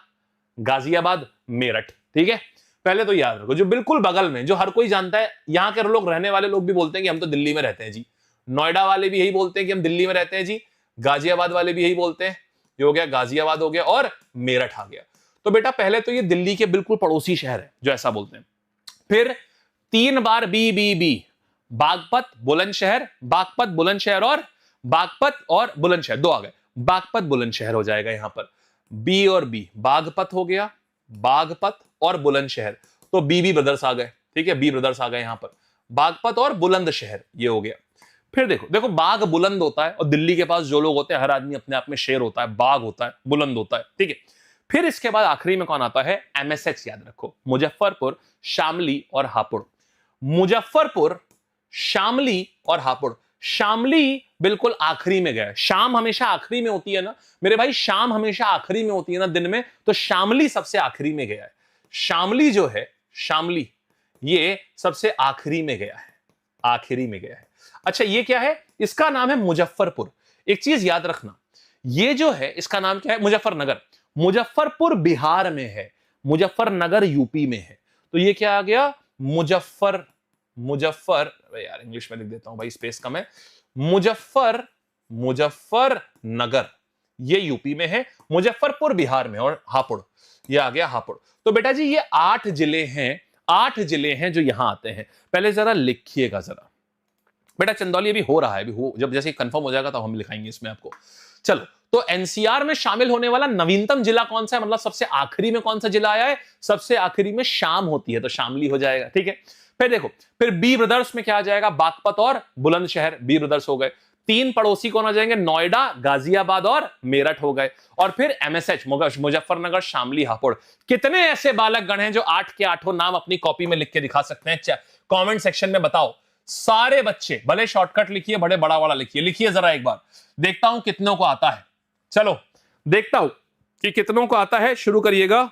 गाजियाबाद, मेरठ। ठीक है, पहले तो याद रखो जो बिल्कुल बगल में, जो हर कोई जानता है, यहां के लोग, रहने वाले लोग भी बोलते हैं कि हम तो दिल्ली में रहते हैं जी। नोएडा वाले भी यही बोलते हैं कि हम दिल्ली में रहते हैं जी। गाजियाबाद वाले भी यही बोलते हैं। ये हो गया, गाजियाबाद हो गया और मेरठ आ गया। तो बेटा पहले तो ये दिल्ली के बिल्कुल पड़ोसी शहर है जो ऐसा बोलते हैं। फिर 3 बार बी, बागपत, बुलंदशहर, बागपत, बुलंदशहर और बागपत और बुलंदशहर, 2 आ गए। बागपत बुलंदशहर हो जाएगा यहां पर, बी और बी, बागपत हो गया, बागपत और बुलंदशहर। तो बी ब्रदर्स आ गए। ठीक है, बी ब्रदर्स आ गए यहां पर, बागपत और बुलंदशहर, ये हो गया। फिर देखो बाग बुलंद होता है और दिल्ली के पास जो लोग होते हैं, हर आदमी अपने आप में शेर होता है, बाग होता है, बुलंद होता है। ठीक है, फिर इसके बाद आखिरी में कौन आता है, एमएसएच याद रखो, मुजफ्फरपुर, शामली और हापुड़। मुजफ्फरपुर, शामली और हापुड़। शामली बिल्कुल आखिरी में गया है। शाम हमेशा आखिरी में होती है ना मेरे भाई, शाम हमेशा आखिरी में होती है ना दिन में, तो शामली सबसे आखिरी में गया है। शामली जो है, शामली ये सबसे आखिरी में गया है, आखिरी में गया है। अच्छा ये क्या है, इसका नाम है मुजफ्फरपुर। एक चीज याद रखना, ये जो है इसका नाम क्या है, मुजफ्फरनगर। मुजफ्फरपुर बिहार में है, मुजफ्फरनगर यूपी में है। तो ये क्या आ गया, मुजफ्फर यार इंग्लिश में लिख देता हूं भाई, स्पेस कम है। मुजफ्फरनगर ये यूपी में है, मुजफ्फरपुर बिहार में, और हापुड़ ये आ गया हापुड़। तो बेटा जी ये 8 जिले हैं, 8 जिले हैं जो यहां आते हैं। पहले जरा लिखिएगा जरा बेटा, चंदौली अभी हो रहा है, अभी हो, जब जैसे कंफर्म हो जाएगा तो हम लिखाएंगे इसमें आपको। चलो, तो एनसीआर में शामिल होने वाला नवीनतम जिला कौन सा है, मतलब सबसे आखिरी में कौन सा जिला आया है, सबसे आखिरी में शाम होती है, तो शामली हो जाएगा। ठीक है, फिर देखो, फिर बी ब्रदर्स में क्या आ जाएगा, बागपत और बुलंदशहर, बी ब्रदर्स हो गए। 3 पड़ोसी कौन आ जाएंगे, नोएडा, गाजियाबाद और मेरठ हो गए। और फिर एमएसएच, मुजफ्फरनगर, शामली, हापुड़। कितने ऐसे बालक गण हैं जो 8 के 8 नाम अपनी कॉपी में लिख के दिखा सकते हैं, कॉमेंट सेक्शन में बताओ। सारे बच्चे, भले शॉर्टकट लिखिए, बड़े बड़ा वाला लिखिए, लिखिए जरा एक बार, देखता हूं कितनों को आता है। चलो देखता हूं कि कितनों को आता है, शुरू करिएगा,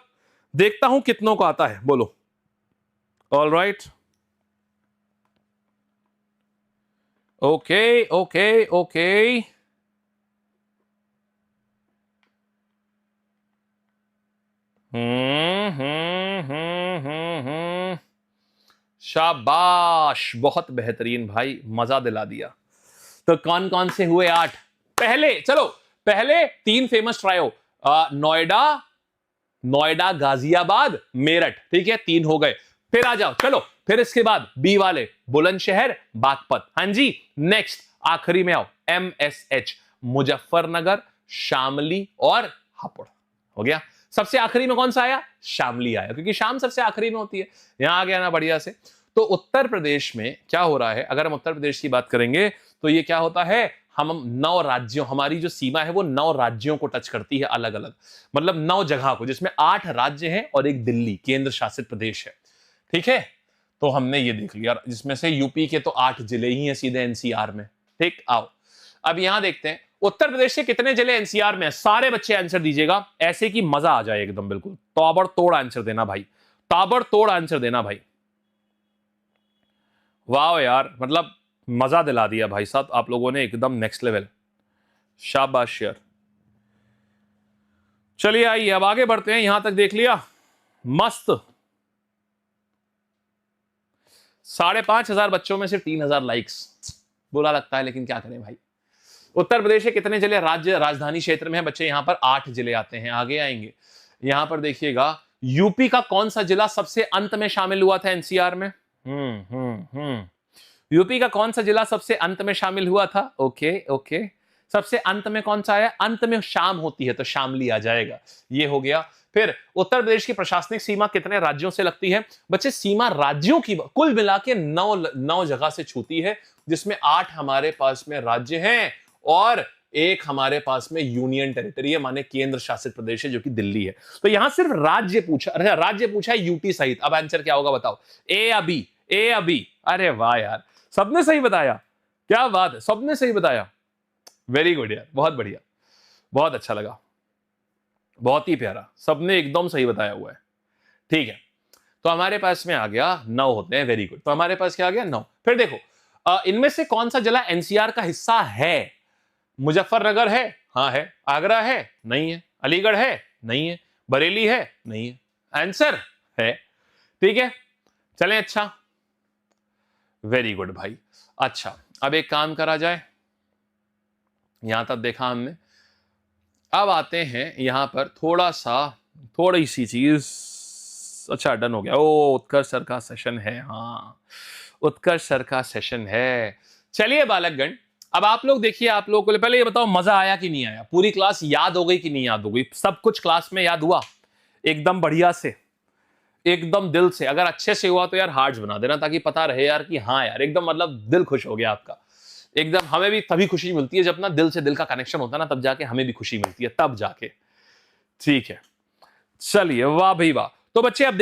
देखता हूं कितनों को आता है, बोलो। All right, okay okay okay, शाबाश, बहुत बेहतरीन भाई, मजा दिला दिया। तो कौन कौन से हुए 8, पहले चलो, पहले 3 फेमस ट्रायो, नोएडा, गाजियाबाद, मेरठ। ठीक है, 3 हो गए। फिर आ जाओ, चलो फिर इसके बाद बी वाले, बुलंदशहर, बागपत। हाँ जी, नेक्स्ट आखिरी में आओ, एमएसएच, मुजफ्फरनगर, शामली और हापुड़। हो गया। सबसे आखिरी में कौन सा आया, शामली आया, क्योंकि शाम सबसे आखिरी में होती है। यहां आ गया ना बढ़िया से। तो उत्तर प्रदेश में क्या हो रहा है, अगर हम उत्तर प्रदेश की बात करेंगे तो ये क्या होता है, हम 9 राज्यों, हमारी जो सीमा है वो 9 राज्यों को टच करती है, अलग अलग, मतलब 9 जगह को, जिसमें 8 राज्य हैं और एक दिल्ली केंद्र शासित प्रदेश है। ठीक है, तो हमने ये देख लिया, जिसमें से यूपी के तो 8 जिले ही हैं सीधे एनसीआर में। ठीक, आओ अब यहां देखते हैं उत्तर प्रदेश से कितने जिले एनसीआर में है। सारे बच्चे आंसर दीजिएगा ऐसे कि मजा आ जाए एकदम, बिल्कुल ताबड़तोड़ आंसर देना भाई, ताबड़तोड़ आंसर देना भाई। वाह यार, मतलब मजा दिला दिया भाई साहब आप लोगों ने, एकदम नेक्स्ट लेवल, शाबाश यार। चलिए आइए अब आगे बढ़ते हैं, यहां तक देख लिया, मस्त। 5,500 बच्चों में से 3,000 लाइक्स, बुरा लगता है लेकिन क्या करें भाई। उत्तर प्रदेश के कितने जिले राज्य राजधानी क्षेत्र में है बच्चे, यहां पर 8 जिले आते हैं। आगे आएंगे, यहां पर देखिएगा, यूपी का कौन सा जिला सबसे अंत में शामिल हुआ था एनसीआर में, यूपी का कौन सा जिला सबसे अंत में शामिल हुआ था, ओके ओके, सबसे अंत में कौन सा आया, अंत में शाम होती है तो शामली आ जाएगा, ये हो गया। फिर उत्तर प्रदेश की प्रशासनिक सीमा कितने राज्यों से लगती है बच्चे, सीमा राज्यों की कुल मिला के 9 जगह से छूती है, जिसमें 8 हमारे पास में राज्य हैं और 1 हमारे पास में यूनियन टेरिटरी है, माने केंद्र शासित प्रदेश है, जो कि दिल्ली है। तो यहां सिर्फ राज्य पूछा है यूटी सहित। अब आंसर क्या होगा बताओ, ए या बी, ए या बी। अरे वाह यार, सबने सही बताया, क्या बात है, सबने सही बताया, वेरी गुड यार, बहुत बढ़िया, बहुत अच्छा लगा। बहुत ही प्यारा, सबने एकदम सही बताया हुआ है। ठीक है, तो हमारे पास में आ गया 9 होते हैं, वेरी गुड। तो हमारे पास क्या आ गया 9। फिर देखो इनमें से कौन सा जिला एनसीआर का हिस्सा है? मुजफ्फरनगर है? हाँ है। आगरा है? नहीं है। अलीगढ़ है? नहीं है। बरेली है? नहीं है। आंसर है। ठीक है, चलें। अच्छा, वेरी गुड भाई। अच्छा, अब एक काम करा जाए, यहां तक देखा हमने, अब आते हैं यहां पर थोड़ी सी चीज। अच्छा, डन हो गया। ओ, उत्कर्ष सर का सेशन है। हाँ, उत्कर्ष सर का सेशन है। चलिए बालकगण, अब आप लोग देखिए, आप लोगों को पहले ये बताओ, मजा आया कि नहीं आया? पूरी क्लास याद हो गई कि नहीं याद हो गई? सब कुछ क्लास में याद हुआ एकदम बढ़िया से, एकदम दिल से? अगर अच्छे से हुआ तो यार हार्ट्स बना देना, ताकि पता रहे यार कि हाँ यार एकदम मतलब दिल खुश हो गया आपका। एकदम हमें भी तभी खुशी मिलती है जब ना दिल से दिल का कनेक्शन होता है ना, तब जाके हमें भी खुशी मिलती है, तब जाके। ठीक है, चलिए, वाह भाई वाह। तो बच्चे अब